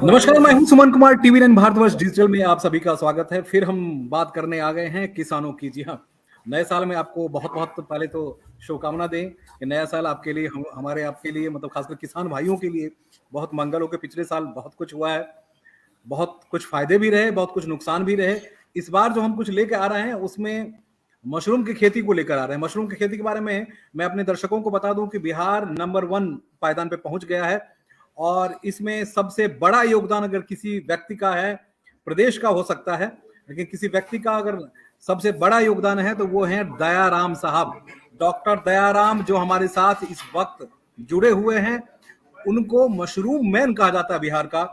नमस्कार, मैं हूं सुमन कुमार। टीवी 9 भारतवर्ष डिजिटल में आप सभी का स्वागत है। फिर हम बात करने आ गए हैं किसानों की। जी हाँ, नए साल में आपको बहुत बहुत पहले तो शुभकामना दें कि नया साल आपके लिए हमारे आपके लिए मतलब खासकर किसान भाइयों के लिए बहुत मंगल हो। के पिछले साल बहुत कुछ हुआ है, बहुत कुछ फायदे भी रहे, बहुत कुछ नुकसान भी रहे। इस बार जो हम कुछ लेके आ रहे हैं उसमें मशरूम की खेती को लेकर आ रहे हैं। मशरूम की खेती के बारे में मैं अपने दर्शकों को बता दूं कि बिहार नंबर 1 पायदान पे पहुंच गया है और इसमें सबसे बड़ा योगदान अगर किसी व्यक्ति का है, प्रदेश का हो सकता है, लेकिन किसी व्यक्ति का अगर सबसे बड़ा योगदान है तो वो है दयाराम साहब। डॉक्टर दयाराम जो हमारे साथ इस वक्त जुड़े हुए हैं, उनको मशरूम मैन कहा जाता है बिहार का।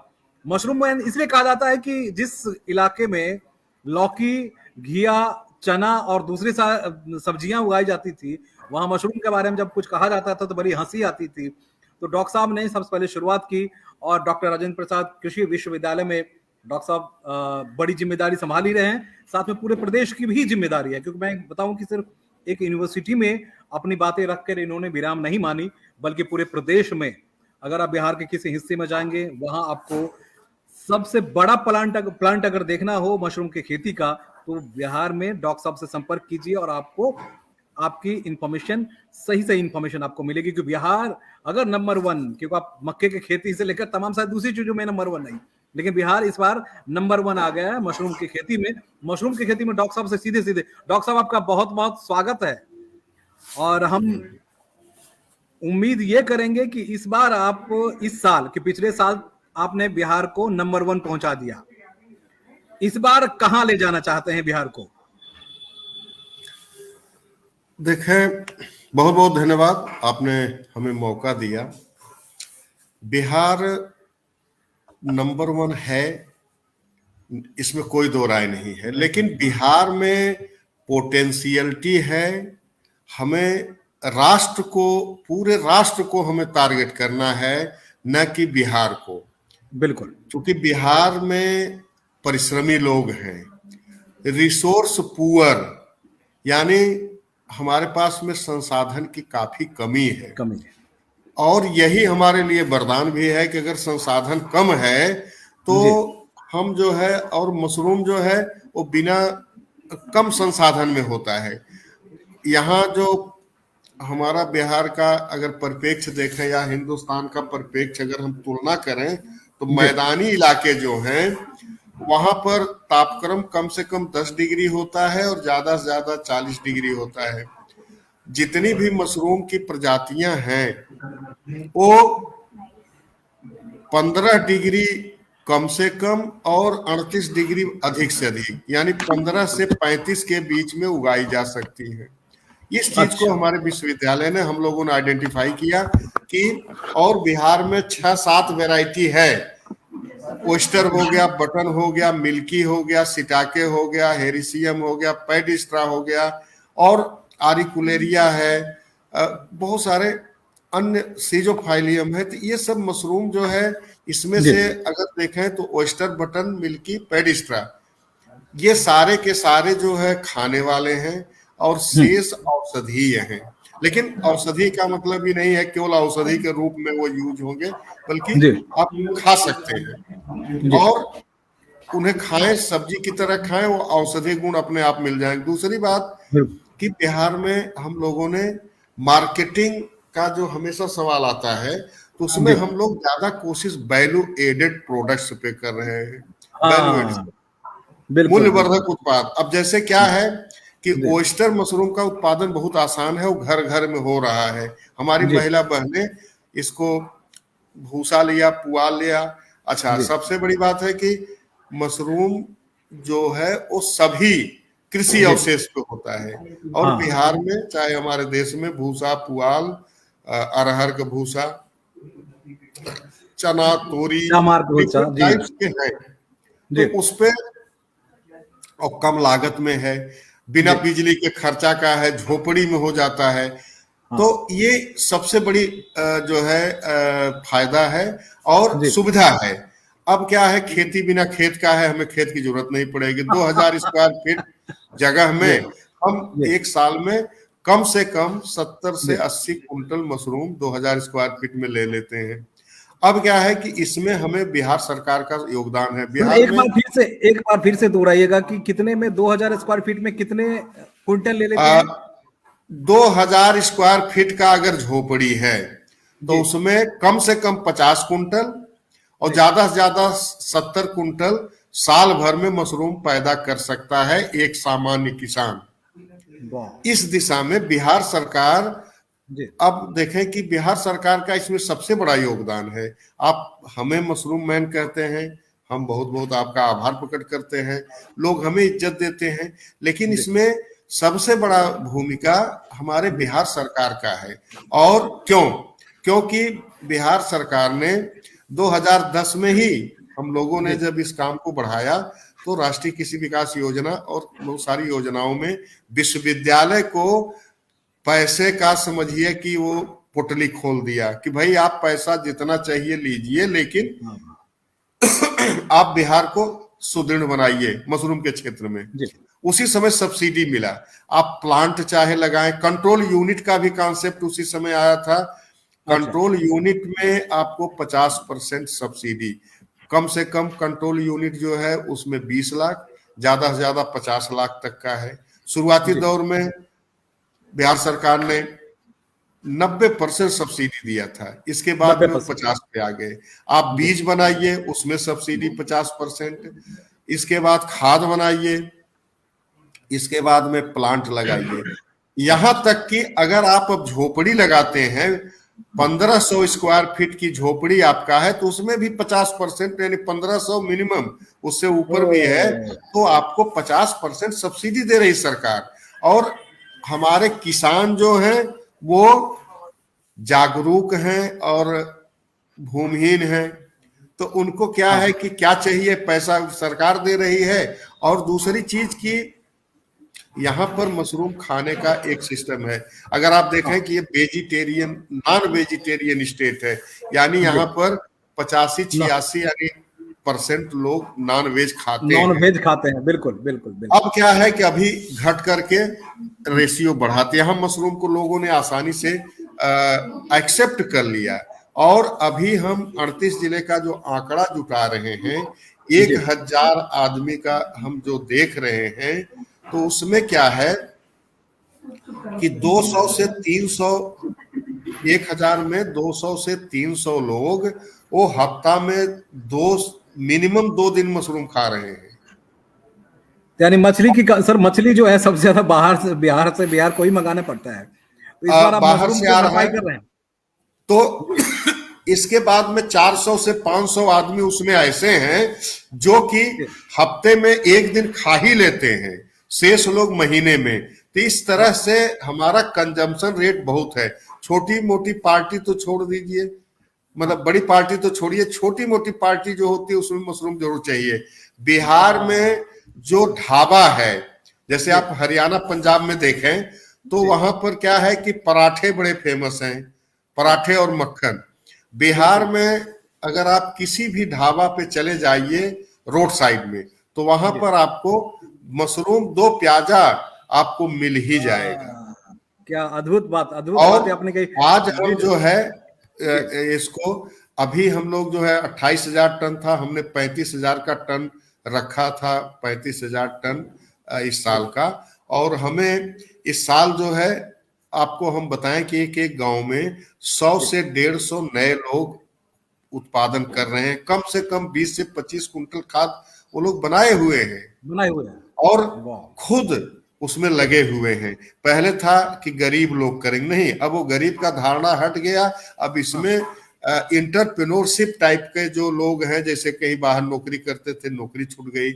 मशरूम मैन इसलिए कहा जाता है कि जिस इलाके में लौकी, घिया, चना और दूसरी सब्जियां उगाई जाती थी, वहां मशरूम के बारे में जब कुछ कहा जाता था तो बड़ी हंसी आती थी। तो डॉक्टर साहब ने सबसे पहले शुरुआत की और डॉक्टर राजेंद्र प्रसाद कृषि विश्वविद्यालय में डॉक्टर साहब बड़ी जिम्मेदारी संभाल ही रहे हैं। साथ में पूरे प्रदेश की भी जिम्मेदारी है, क्योंकि मैं बताऊं कि सिर्फ एक यूनिवर्सिटी में अपनी बातें रखकर इन्होंने विराम नहीं मानी, बल्कि पूरे प्रदेश में अगर आप बिहार के किसी हिस्से में जाएंगे, वहां आपको सबसे बड़ा प्लांट अगर देखना हो मशरूम की खेती का, तो बिहार में डॉक्टर साहब से संपर्क कीजिए और आपको आपकी इंफॉर्मेशन सही इंफॉर्मेशन आपको मिलेगी। क्योंकि बिहार अगर नंबर 1, क्योंकि आप मक्के की खेती से लेकर तमाम सारी दूसरी चीजों में नंबर 1 नहीं, लेकिन बिहार इस बार नंबर 1 आ गया है मशरूम की खेती में। मशरूम की खेती में डॉक्टर साहब से सीधे डॉक्टर साहब आपका बहुत बहुत स्वागत है। और हम उम्मीद ये करेंगे कि इस बार आप इस साल कि पिछले साल आपने बिहार को नंबर 1 पहुंचा दिया, इस बार कहां ले जाना चाहते हैं बिहार को? देखें, बहुत बहुत धन्यवाद, आपने हमें मौका दिया। बिहार नंबर 1 है, इसमें कोई दो राय नहीं है, लेकिन बिहार में पोटेंशियलिटी है। हमें राष्ट्र को, पूरे राष्ट्र को हमें टारगेट करना है, न कि बिहार को। बिल्कुल, क्योंकि बिहार में परिश्रमी लोग हैं, रिसोर्स पुअर, यानी हमारे पास में संसाधन की काफी कमी है। और यही हमारे लिए वरदान भी है कि अगर संसाधन कम है तो हम जो है, और मशरूम जो है वो बिना कम संसाधन में होता है। यहाँ जो हमारा बिहार का अगर परिप्रेक्ष्य देखें या हिंदुस्तान का परिप्रेक्ष्य अगर हम तुलना करें, तो मैदानी इलाके जो हैं वहां पर तापक्रम कम से कम 10 डिग्री होता है और ज्यादा से ज्यादा 40 डिग्री होता है। जितनी भी मशरूम की प्रजातियां हैं वो 15 डिग्री कम से कम और 38 डिग्री अधिक से अधिक, यानी 15 से 35 के बीच में उगाई जा सकती है। इस चीज को हमारे विश्वविद्यालय ने, हम लोगों ने आइडेंटिफाई किया कि और बिहार में 6-7 वैरायटी है। ओस्टर हो गया, बटन हो गया, मिल्की हो गया, सिटाके हो गया, हेरिसियम हो गया, पैडिस्ट्रा हो गया और आरिकुलेरिया है, बहुत सारे अन्य सीजोफाइलियम है। तो ये सब मशरूम जो है, इसमें से अगर देखें तो ओस्टर, बटन, मिल्की, पैडिस्ट्रा, ये सारे के सारे जो है खाने वाले हैं और शेष औषधीय हैं। लेकिन औषधि का मतलब ही नहीं है केवल औषधि के रूप में वो यूज होंगे, बल्कि आप खा सकते हैं और उन्हें खाएं, सब्जी की तरह खाएं, वो औषधि गुण अपने आप मिल जाएंगे। दूसरी बात कि बिहार में हम लोगों ने मार्केटिंग का जो हमेशा सवाल आता है, तो उसमें हम लोग ज्यादा कोशिश वैल्यू एडेड प्रोडक्ट्स पे कर रहे हैं, वैल्यू एडेड, मूल्यवर्धक उत्पाद। अब जैसे क्या है कि ओस्टर मशरूम का उत्पादन बहुत आसान है, वो घर घर में हो रहा है। हमारी महिला बहनें इसको भूसा लिया, पुआल लिया। अच्छा, सबसे बड़ी बात है कि मशरूम जो है वो सभी कृषि अवशेष पे होता है और बिहार में, चाहे हमारे देश में, भूसा, पुआल, अरहर का भूसा, चना, तोरी, डिफरेंट टाइप्स के हैं, तो उस पे और कम लागत में है, बिना बिजली के खर्चा का है, झोपड़ी में हो जाता है। तो ये सबसे बड़ी जो है फायदा है और सुविधा है। अब क्या है, खेती बिना खेत का है, हमें खेत की जरूरत नहीं पड़ेगी। 2000 स्क्वायर फीट जगह में हम एक साल में कम से कम 70 से 80 कुंटल मशरूम 2000 स्क्वायर फीट में ले लेते हैं। अब क्या है कि इसमें हमें बिहार सरकार का योगदान है। मतलब बिहार में एक बार फिर से दोहराइएगा कि कितने में 2000 स्क्वायर फीट में कितने क्विंटल ले लेते आ, हैं? 2000 स्क्वायर फीट का अगर झोपड़ी है तो जी उसमें कम से कम 50 कुंटल और जी। ज्यादा से ज्यादा 70 कुंटल साल भर में मशरूम पैदा कर सकता है एक सामान्य किसान। वाह। इस दिशा में बिहार सरकार, जी अब देखें कि बिहार सरकार का इसमें सबसे बड़ा योगदान है। आप हमें मशरूम मैन कहते हैं, हम बहुत बहुत आपका आभार प्रकट करते हैं, लोग हमें इज्जत देते हैं, लेकिन जी इसमें सबसे बड़ा भूमिका हमारे जी। बिहार सरकार का है। और क्यों? क्योंकि बिहार सरकार ने 2010 में ही हम लोगों ने जी जब इस काम को बढ़ाया तो राष्ट्रीय कृषि विकास योजना और बहुत सारी योजनाओं में विश्वविद्यालय को पैसे का समझिए कि वो पोटली खोल दिया कि भाई आप पैसा जितना चाहिए लीजिए, लेकिन हाँ। आप बिहार को सुदृढ़ बनाइए मशरूम के क्षेत्र में। जी उसी समय सब्सिडी मिला, आप प्लांट चाहे लगाएं। कंट्रोल यूनिट का भी कॉन्सेप्ट उसी समय आया था। अच्छा। कंट्रोल यूनिट में आपको 50% सब्सिडी, कम से कम कंट्रोल यूनिट जो है उसमें 20 लाख, ज्यादा से ज्यादा 50 लाख तक का है। शुरुआती जी दौर में बिहार सरकार ने 90% सब्सिडी दिया था, इसके बाद में वो 90%। 50 पे आ गए। आप जी बीज बनाइए उसमें सब्सिडी 50%, इसके बाद खाद बनाइए, इसके बाद में प्लांट लगाइए, यहां तक कि अगर आप अब झोपड़ी लगाते हैं 1500 स्क्वायर फीट की झोपड़ी आपका है तो उसमें भी 50% यानी 1500 मिनिमम, उससे ऊपर भी है ओ। तो आपको 50% सब्सिडी दे रही सरकार। और हमारे किसान जो हैं वो जागरूक हैं और भूमिहीन हैं, तो उनको क्या हाँ है कि क्या चाहिए, पैसा सरकार दे रही है। और दूसरी चीज की यहाँ पर मशरूम खाने का एक सिस्टम है। अगर आप देखें हाँ। कि ये वेजिटेरियन नॉन वेजिटेरियन स्टेट है, यानी जी। यहाँ पर 85 ना 86 यानी % लोग नॉन वेज खाते नॉन हैं। वेज खाते हैं, बिल्कुल बिल्कुल बिल्कुल। अब क्या है कि अभी घट करके रेशियो बढ़ाते हैं, हम मशरूम को लोगों ने आसानी से एक्सेप्ट कर लिया। और अभी हम 38 जिले का जो आंकड़ा जुटा रहे हैं, जी 1000 आदमी का हम जो देख रहे हैं, तो उसमें क्या है कि 200 से 300, 1000 में 200 से 300 लोग वो हफ्ता में दो मिनिमम 2 दिन मशरूम खा रहे हैं। यानी मछली की सर, मछली जो है सबसे ज्यादा बिहार को ही मंगाना पड़ता है, तो इस बार आप बाहर मशरूम से को आ रहा भरपाई है कर रहे हैं। तो जी इसके बाद में 400 से 500 आदमी उसमें ऐसे हैं जो कि जी हफ्ते में 1 दिन खा ही लेते हैं, शेष लोग महीने में। तो इस तरह हाँ। से हमारा कंजम्पशन रेट बहुत है। छोटी मोटी पार्टी तो छोड़ दीजिए, मतलब बड़ी पार्टी तो छोड़िए, छोटी मोटी पार्टी जो होती है उसमें मशरूम जरूर चाहिए। बिहार हाँ। में जो ढाबा है, जैसे जी आप हरियाणा पंजाब में देखें तो जी वहां पर क्या है कि पराठे बड़े फेमस हैं, पराठे और मक्खन। बिहार बिल्कुल। में अगर आप किसी भी ढाबा पे चले जाइए रोड साइड में, तो वहां जी पर आपको मशरूम 2 प्याजा आपको मिल ही जाएगा। क्या अद्भुत और बात है आपने कही। आज जी हम जो है जी। इसको, अभी हम लोग जो है 28,000 टन था, हमने 35,000 का टन रखा था, 35,000 टन इस जी साल का। और हमें इस साल जो है, आपको हम बताएं कि एक एक गांव में 100 जी। से 150 नए लोग उत्पादन कर रहे हैं, कम से कम 20 से 25 कुंटल खाद वो लोग बनाए हुए हैं बनाए हुए हैं। और वाह। खुद उसमें लगे हुए हैं। पहले था कि गरीब लोग करेंगे, नहीं, अब वो गरीब का धारणा हट गया। अब हाँ। इसमें इंटरप्रेन्योरशिप टाइप के जो लोग हैं, जैसे कहीं बाहर नौकरी करते थे, नौकरी छूट गई,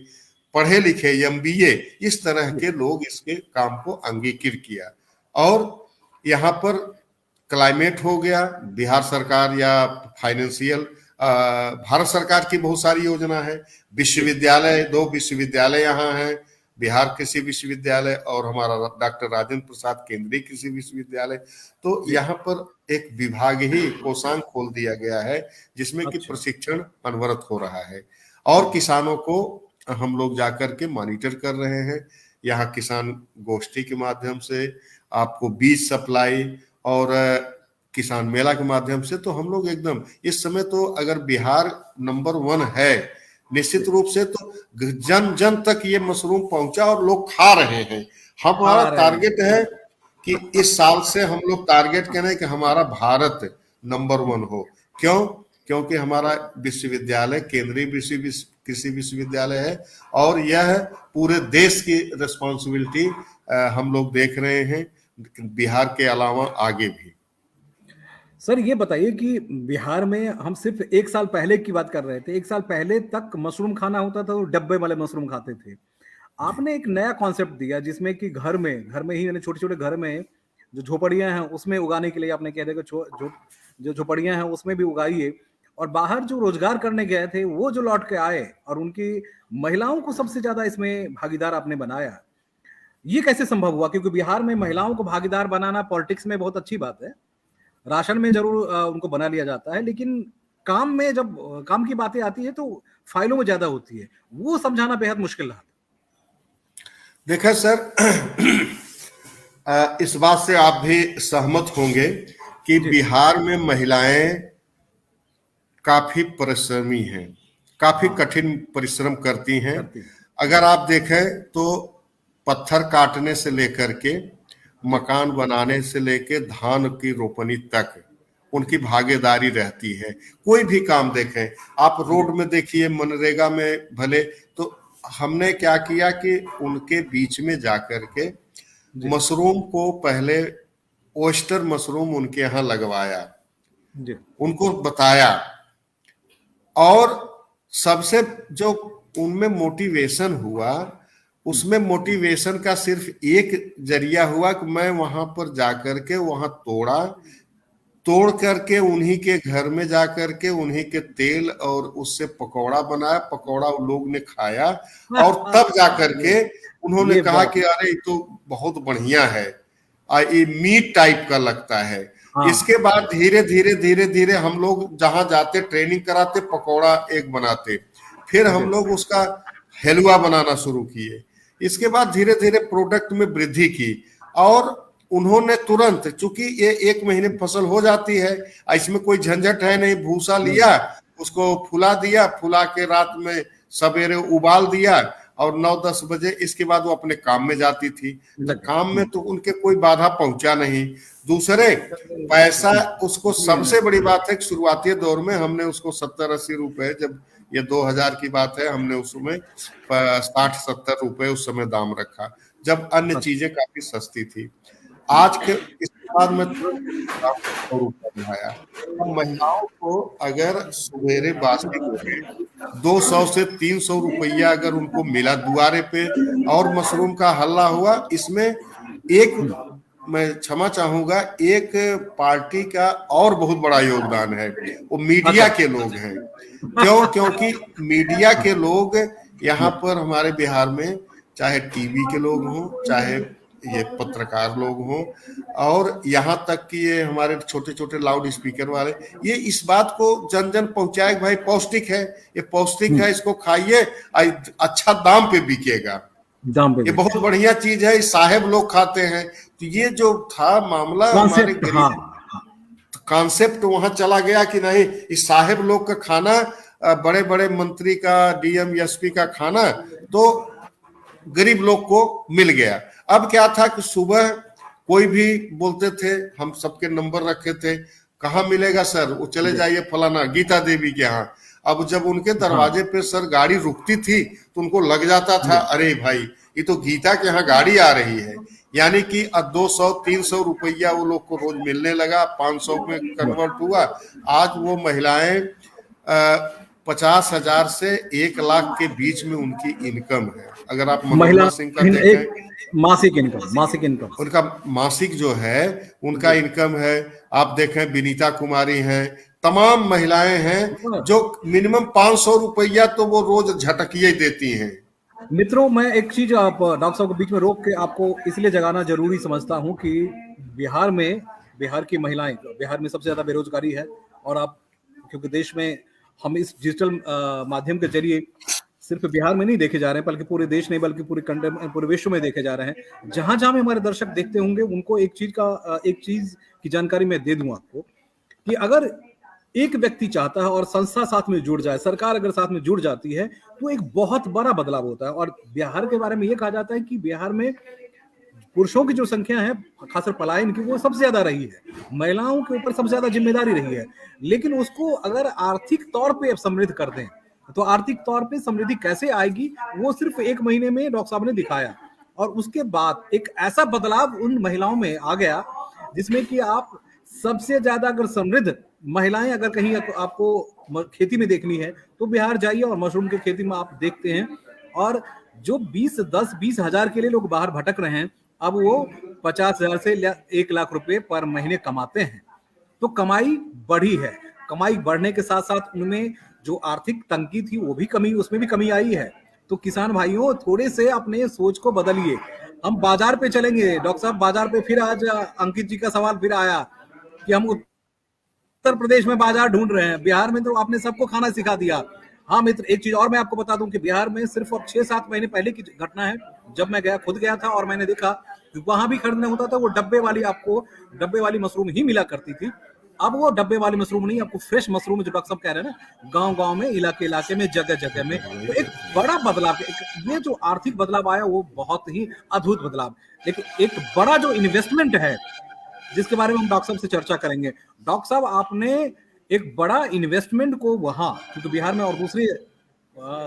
पढ़े लिखे MBA, इस तरह जी के लोग इसके काम को अंगीकृत किया। और यहाँ पर क्लाइमेट हो गया, बिहार सरकार या फाइनेंशियल भारत सरकार की बहुत सारी योजना है। जी विश्वविद्यालय, 2 विश्वविद्यालय यहाँ हैं, बिहार कृषि विश्वविद्यालय और हमारा डॉक्टर राजेंद्र प्रसाद केंद्रीय कृषि विश्वविद्यालय। तो जी। यहाँ पर एक विभाग ही कोषांग खोल दिया गया है जिसमें कि अच्छा। प्रशिक्षण अनवरत हो रहा है और वाह। किसानों को हम लोग जाकर के मॉनिटर कर रहे हैं। यहाँ किसान गोष्ठी के माध्यम से आपको बीज सप्लाई और किसान मेला के माध्यम से, तो हम लोग एकदम इस समय तो अगर बिहार नंबर 1 है निश्चित रूप से, तो जन जन तक ये मशरूम पहुंचा और लोग खा रहे हैं। हमारा टारगेट है कि इस साल से हम लोग टारगेट करें कि हमारा भारत नंबर 1 हो। क्यों? क्योंकि हमारा विश्वविद्यालय केंद्रीय कृषि विश्वविद्यालय है और यह पूरे देश की रिस्पॉन्सिबिलिटी हम लोग देख रहे हैं, बिहार के अलावा आगे भी। सर ये बताइए कि बिहार में हम सिर्फ 1 साल पहले की बात कर रहे थे, 1 साल पहले तक मशरूम खाना होता था तो डब्बे वाले मशरूम खाते थे। आपने एक नया कॉन्सेप्ट दिया जिसमें कि घर में ही, यानी छोटे-छोटे घर में जो झोपड़ियाँ हैं उसमें उगाने के लिए आपने कह दिया कि जो झोपड़ियाँ हैं उसमें भी उगाइए, और बाहर जो रोजगार करने गए थे वो जो लौट के आए और उनकी महिलाओं को सबसे ज्यादा इसमें भागीदार आपने बनाया। ये कैसे संभव हुआ? क्योंकि बिहार में महिलाओं को भागीदार बनाना पॉलिटिक्स में बहुत अच्छी बात है, राशन में जरूर उनको बना लिया जाता है, लेकिन काम में जब काम की बातें आती है तो फाइलों में ज्यादा होती है, वो समझाना बेहद मुश्किल रहा। देखा सर, इस बात से आप भी सहमत होंगे कि बिहार में महिलाएं काफी परिश्रमी हैं, काफी कठिन परिश्रम करती हैं। अगर आप देखें तो पत्थर काटने से लेकर के मकान बनाने से लेकर धान की रोपनी तक उनकी भागीदारी रहती है। कोई भी काम देखें आप, रोड में देखिए, मनरेगा में भले, तो हमने क्या किया कि उनके बीच में जाकर के मशरूम को पहले ओस्टर मशरूम उनके यहाँ लगवाया, उनको बताया, और सबसे जो उनमें मोटिवेशन हुआ, उसमें मोटिवेशन का सिर्फ एक जरिया हुआ कि मैं वहां पर जाकर के वहां तोड़ करके उन्हीं के घर में जाकर के उन्हीं के तेल और उससे पकौड़ा बनाया, पकौड़ा लोग ने खाया और तब जाकर के उन्होंने कहा कि अरे ये तो बहुत बढ़िया है, ये मीट टाइप का लगता है। इसके बाद धीरे धीरे हम लोग जहां जाते ट्रेनिंग कराते, पकौड़ा एक बनाते, फिर हम लोग उसका हलवा बनाना शुरू किए। इसके बाद धीरे धीरे प्रोडक्ट में वृद्धि की और उन्होंने तुरंत, चूंकि ये 1 महीने फसल हो जाती है, इसमें कोई झंझट है नहीं, भूसा लिया, उसको फुला दिया, फुला के रात में सवेरे उबाल दिया और 9-10 बजे इसके बाद वो अपने काम में जाती थी। तो काम में तो उनके कोई बाधा पहुंचा नहीं। दूसरे पैसा, उसको सबसे बड़ी बात है कि शुरुआती दौर में हमने उसको 70-80 रुपए, जब ये 2000 की बात है, हमने उसमें 60-70 रुपए उस समय दाम रखा, जब अन्य चीजें काफी सस्ती थी। आज के इसके बाद में 100 रुपया बढ़ाया। अब महिलाओं को अगर सवेरे बास्केट में 200 से 300 रुपया अगर उनको मिला दुआरे पे और मशरूम का हल्ला हुआ, इसमें एक, मैं क्षमा चाहूंगा, एक पार्टी का और बहुत बड़ा योगदान है, वो मीडिया के लोग हैं। क्यों? क्योंकि मीडिया के लोग यहाँ पर हमारे बिहार में, चाहे टीवी के लोग हों, चाहे ये पत्रकार लोग हों, और यहाँ तक कि ये हमारे छोटे छोटे लाउड स्पीकर वाले, ये इस बात को जन जन पहुंचाए, भाई पौष्टिक है, ये पौष्टिक है, इसको खाइए, अच्छा दाम पे बिकेगा, ये बहुत बढ़िया चीज है, साहेब लोग खाते हैं। तो ये जो था मामला, हमारे कॉन्सेप्ट वहां चला गया कि नहीं, इस साहेब लोग का खाना, बड़े बड़े मंत्री का, डीएम एसपी का खाना तो गरीब लोग को मिल गया। अब क्या था कि सुबह कोई भी बोलते थे, हम सबके नंबर रखे थे, कहाँ मिलेगा सर? वो चले जाइए फलाना गीता देवी के यहाँ। अब जब उनके दरवाजे पे सर गाड़ी रुकती थी तो उनको लग जाता था, अरे भाई ये तो गीता के यहाँ गाड़ी आ रही है। यानी कि 200-300 रुपया वो लोग को रोज मिलने लगा, 500 में कन्वर्ट हुआ। आज वो महिलाएं 50,000 से 1 लाख के बीच में उनकी इनकम है। अगर आप मनमोहन सिंह का देखें, मासिक इनकम उनका मासिक जो है उनका इनकम है। आप देखें विनीता कुमारी हैं, तमाम महिलाएं हैं जो मिनिमम 500 रुपया तो वो रोज झटकिए देती हैं। मित्रों, मैं एक चीज आप डॉक्टर साहब को बीच में रोक के आपको इसलिए जगाना जरूरी समझता हूं कि बिहार की महिलाएं, बिहार में सबसे ज्यादा बेरोजगारी है, और आप, क्योंकि देश में हम इस डिजिटल माध्यम के जरिए सिर्फ बिहार में नहीं देखे जा रहे हैं, बल्कि पूरे देश नहीं, बल्कि पूरे विश्व में देखे जा रहे हैं। जहां जहां में हमारे दर्शक देखते होंगे, उनको एक चीज की जानकारी मैं दे दूं आपको, कि अगर एक व्यक्ति चाहता है और संस्था साथ में जुड़ जाए, सरकार अगर साथ में जुड़ जाती है, तो एक बहुत बड़ा बदलाव होता है। और बिहार के बारे में ये कहा जाता है कि बिहार में पुरुषों की जो संख्या है, खासकर पलायन की, वो सबसे ज्यादा रही है, महिलाओं के ऊपर सबसे ज्यादा जिम्मेदारी रही है। लेकिन उसको अगर आर्थिक तौर पे समृद्ध कर दें, तो आर्थिक तौर पे समृद्धि कैसे आएगी, वो सिर्फ 1 महीने में डॉक्टर साहब ने दिखाया। और उसके बाद एक ऐसा बदलाव उन महिलाओं में आ गया, जिसमें कि आप सबसे ज्यादा अगर समृद्ध महिलाएं अगर कहीं आपको खेती में देखनी है, तो बिहार जाइए और मशरूम की खेती में आप देखते हैं। और जो 20 हजार के लिए लोग बाहर भटक रहे हैं, अब वो 50,000 से 1 लाख रुपए पर महीने कमाते हैं। तो कमाई बढ़ी है। कमाई बढ़ने के साथ साथ उनमें जो आर्थिक तंगी थी, वो भी कमी, उसमें भी कमी आई है। तो किसान भाइयों, थोड़े से अपने सोच को बदलिए। हम बाजार पे चलेंगे डॉक्टर साहब, बाजार पे फिर आज अंकित जी का सवाल फिर आया कि हम उत्तर प्रदेश में बाजार ढूंढ रहे हैं, बिहार में तो आपने सबको खाना सिखा दिया। हाँ मित्र, एक चीज और मैं आपको बता दूं कि बिहार में सिर्फ अब 6-7 महीने पहले की घटना है, जब मैं खुद गया था और मैंने देखा कि वहां भी खरीदना होता था, वो डब्बे वाली मशरूम ही मिला करती थी। अब वो डब्बे वाली मशरूम नहीं, आपको फ्रेश मशरूम, जो डॉक्टर साहब कह रहे हैं ना, गांव गांव में, इलाके इलाके में, जगह जगह में। तो एक बड़ा बदलाव, ये जो आर्थिक बदलाव आया, वो बहुत ही अद्भुत बदलाव। लेकिन एक बड़ा जो इन्वेस्टमेंट है, जिसके बारे में हम डॉक्टर साहब से चर्चा करेंगे। डॉक्टर साहब, आपने एक बड़ा इन्वेस्टमेंट को वहां, क्योंकि बिहार में, और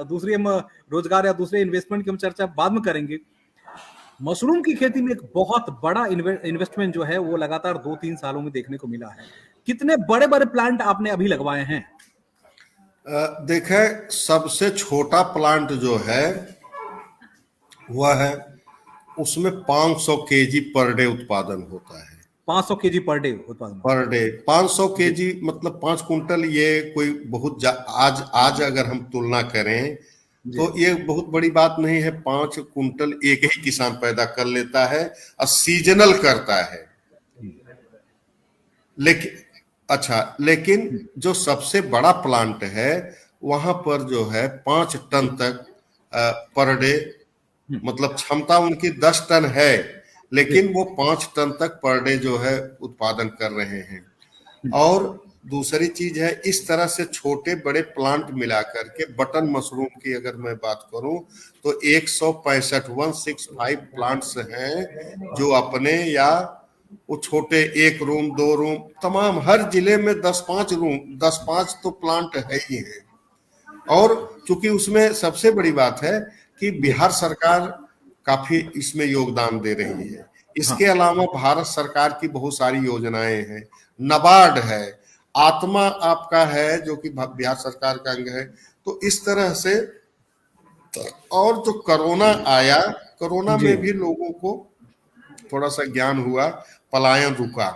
दूसरी हम रोजगार या दूसरे इन्वेस्टमेंट की हम चर्चा बाद में करेंगे। मशरूम की खेती में एक बहुत बड़ा इन्वेस्टमेंट जो है, वो लगातार 2-3 सालों में देखने को मिला है। कितने बड़े बड़े प्लांट आपने अभी लगवाए हैं? देखें, सबसे छोटा प्लांट जो है वह है, उसमें 500 केजी पर डे उत्पादन होता है। 500 केजी पर डे उत्पादन? पर डे 500 केजी मतलब 5 कुंटल। ये कोई बहुत आज अगर हम तुलना करें तो ये बहुत बड़ी बात नहीं है। 5 कुंटल एक ही किसान पैदा कर लेता है और सीजनल करता है। लेकिन जो सबसे बड़ा प्लांट है, वहां पर जो है 5 टन तक पर डे, मतलब क्षमता उनकी 10 टन है, लेकिन वो 5 टन तक पर डे जो है उत्पादन कर रहे हैं। और दूसरी चीज है, इस तरह से छोटे बड़े प्लांट मिलाकर के बटन मशरूम की अगर मैं बात करूं तो 165 प्लांट्स हैं, जो अपने या वो छोटे 1 रूम 2 रूम, तमाम हर जिले में 10-5 तो प्लांट है ही है। और चूंकि उसमें सबसे बड़ी बात है कि बिहार सरकार काफी इसमें योगदान दे रही है। इसके अलावा भारत सरकार की बहुत सारी योजनाएं हैं, नाबार्ड है, आत्मा आपका है जो कि बिहार सरकार का अंग है। तो इस तरह से, और जो कोरोना आया, कोरोना में भी लोगों को थोड़ा सा ज्ञान हुआ, पलायन रुका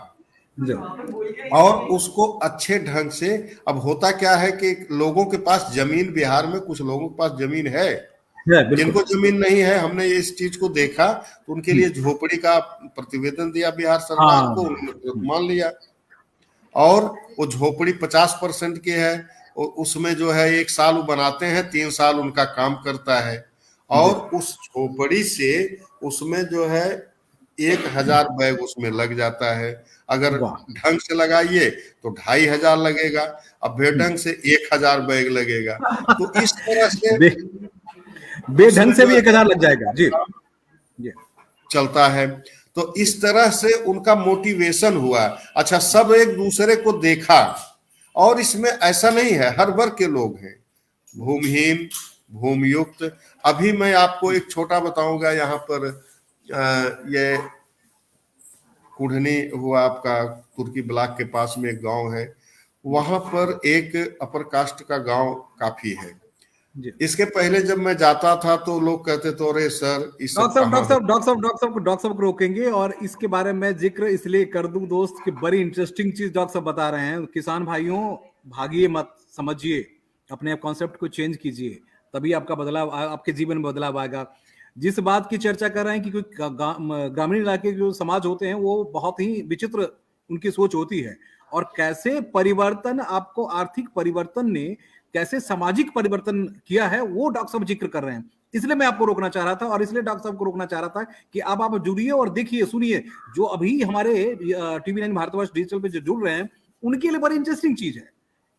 और उसको अच्छे ढंग से। अब होता क्या है कि लोगों के पास जमीन, बिहार में कुछ लोगों के पास जमीन है, जिनको जमीन नहीं है, हमने इस चीज को देखा, तो उनके लिए झोपड़ी का प्रतिवेदन दिया बिहार सरकार को, उन्होंने मान लिया। और वो झोपड़ी 50% की है, उसमें जो है 1 साल वो बनाते हैं, 3 साल उनका काम करता है। और उस झोपड़ी से उसमें जो है 1000 बैग उसमें लग जाता है। अगर ढंग से लगाइए तो 2500 लगेगा, अब बेढंग से 1000 बैग लगेगा। तो इस तरह से बेढंग से भी 1000 लग जाएगा जी चलता है। तो इस तरह से उनका मोटिवेशन हुआ। अच्छा, सब एक दूसरे को देखा, और इसमें ऐसा नहीं है, हर वर्ग के लोग हैं, भूमिहीन, भूमियुक्त। अभी मैं आपको एक छोटा बताऊंगा, यहाँ पर ये कुढ़नी हुआ आपका, तुर्की ब्लॉक के पास में एक गांव है, वहां पर एक अपर कास्ट का गांव काफी है। इसके पहले जब मैं जाता था तो लोग कहते थे, अरे सर, डॉक्टर साहब को रोकेंगे, और इसके बारे में जिक्र इसलिए कर दूं दोस्त कि बड़ी इंटरेस्टिंग चीज डॉक्टर साहब बता रहे हैं। किसान भाइयों, भागिए मत, समझिए, अपने कॉन्सेप्ट को चेंज कीजिए, तभी आपका बदलाव, आपके जीवन में बदलाव आएगा। जिस बात की चर्चा कर रहे हैं कि ग्रामीण इलाके के जो समाज होते हैं, वो बहुत ही विचित्र उनकी सोच होती है, और कैसे परिवर्तन, आपको आर्थिक परिवर्तन ने कैसे सामाजिक परिवर्तन किया है, वो डॉक्टर साहब जिक्र कर रहे हैं। इसलिए मैं आपको रोकना चाह रहा था, और इसलिए डॉक्टर साहब को रोकना चाह रहा था कि अब आप जुड़िए और देखिए सुनिए, जो अभी हमारे TV9 भारतवर्ष डिजिटल पे जो जुड़ रहे हैं, उनके लिए बड़ी इंटरेस्टिंग चीज है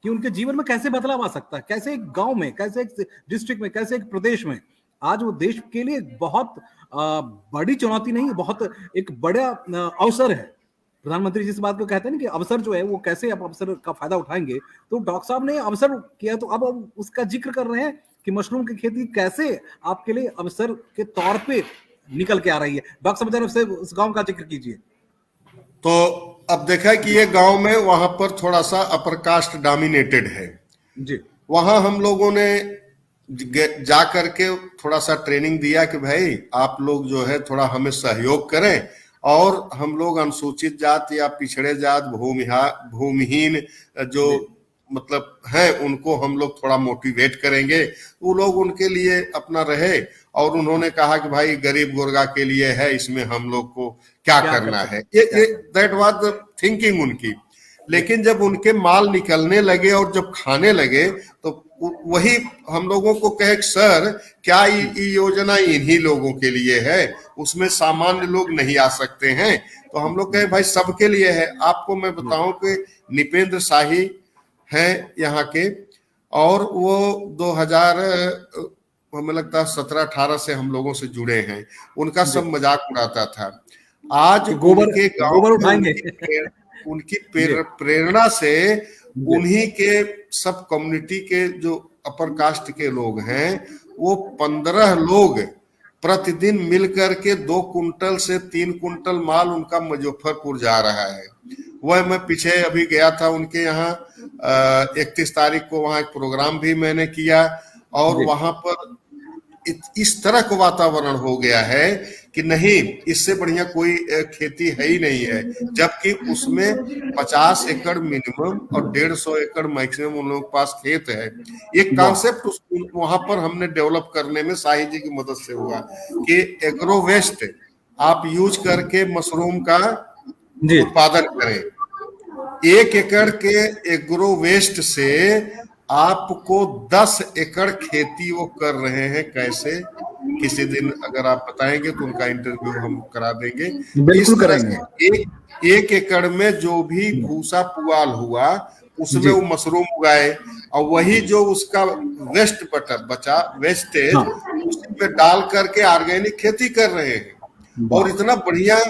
कि उनके जीवन में कैसे बदलाव आ सकता है, कैसे एक गांव में, कैसे एक डिस्ट्रिक्ट में, कैसे एक प्रदेश में आज वो देश के लिए बहुत बड़ी चुनौती नहीं, बहुत एक बड़ा अवसर है। प्रधानमंत्री जिस बात को कहते हैं ना कि अवसर जो है वो कैसे आप अवसर का फायदा उठाएंगे, तो डॉक्टर साहब ने अवसर किया, तो अब उसका जिक्र कर रहे हैं कि मशरूम की खेती कैसे आपके लिए अवसर के तौर पे निकल के आ रही है। डॉक्टर साहब से उस गांव का जिक्र कीजिए। तो अब देखा कि ये गांव में वहां पर थोड़ा सा अपर कास्ट डोमिनेटेड है जी। वहां हम लोगों ने जा करके थोड़ा सा ट्रेनिंग दिया कि भाई आप लोग जो है थोड़ा हमें सहयोग करें, और हम लोग अनुसूचित जात या पिछड़े जात भूमिहीन जो मतलब है उनको हम लोग थोड़ा मोटिवेट करेंगे, वो लोग उनके लिए अपना रहे। और उन्होंने कहा कि भाई गरीब गुरगा के लिए है, इसमें हम लोग को क्या करना है, ये दैट वाज थिंकिंग उनकी। लेकिन जब उनके माल निकलने लगे और जब खाने लगे तो वही हम लोगों को कहे सर क्या ये योजना इन्हीं लोगों के लिए है, उसमें सामान्य लोग नहीं आ सकते हैं। तो हम लोग कहे भाई सबके लिए है। आपको मैं बताऊं कि निपेंद्र शाही हैं यहाँ के, और वो 2000 हमें लगता है 17-18 से हम लोगों से जुड़े हैं। उनका सब मजाक उड़ाता था। आज उनके गांव में उनकी प्रेरणा से उन्हीं के सब कम्युनिटी के जो अपर कास्ट के लोग हैं वो 15 लोग प्रतिदिन मिलकर के 2 कुंटल से 3 कुंटल माल उनका मुजफ्फरपुर जा रहा है। वह मैं पीछे अभी गया था उनके यहाँ 31 तारीख को, वहां एक प्रोग्राम भी मैंने किया, और वहां पर इस तरह का वातावरण हो गया है कि नहीं इससे बढ़िया कोई खेती है ही नहीं है। जबकि उसमें 50 एकड़ मिनिमम और 150 एकड़ मैक्सिमम उन लोगों के पास खेत है। एक कॉन्सेप्ट वहां पर हमने डेवलप करने में शाही जी की मदद से हुआ कि एग्रो वेस्ट आप यूज करके मशरूम का उत्पादन करें। 1 एकड़ के एग्रो वेस्ट से आपको 10 एकड़ खेती वो कर रहे हैं। कैसे? किसी दिन अगर आप बताएंगे तो उनका इंटरव्यू हम करा देंगे। बिल्कुल करेंगे। 1 एकड़ में जो भी भूसा पुआल हुआ उसमें वो मशरूम उगाए, और वही जो उसका वेस्ट बचा वेस्टेज उसी में डाल करके ऑर्गेनिक खेती कर रहे हैं। और इतना बढ़िया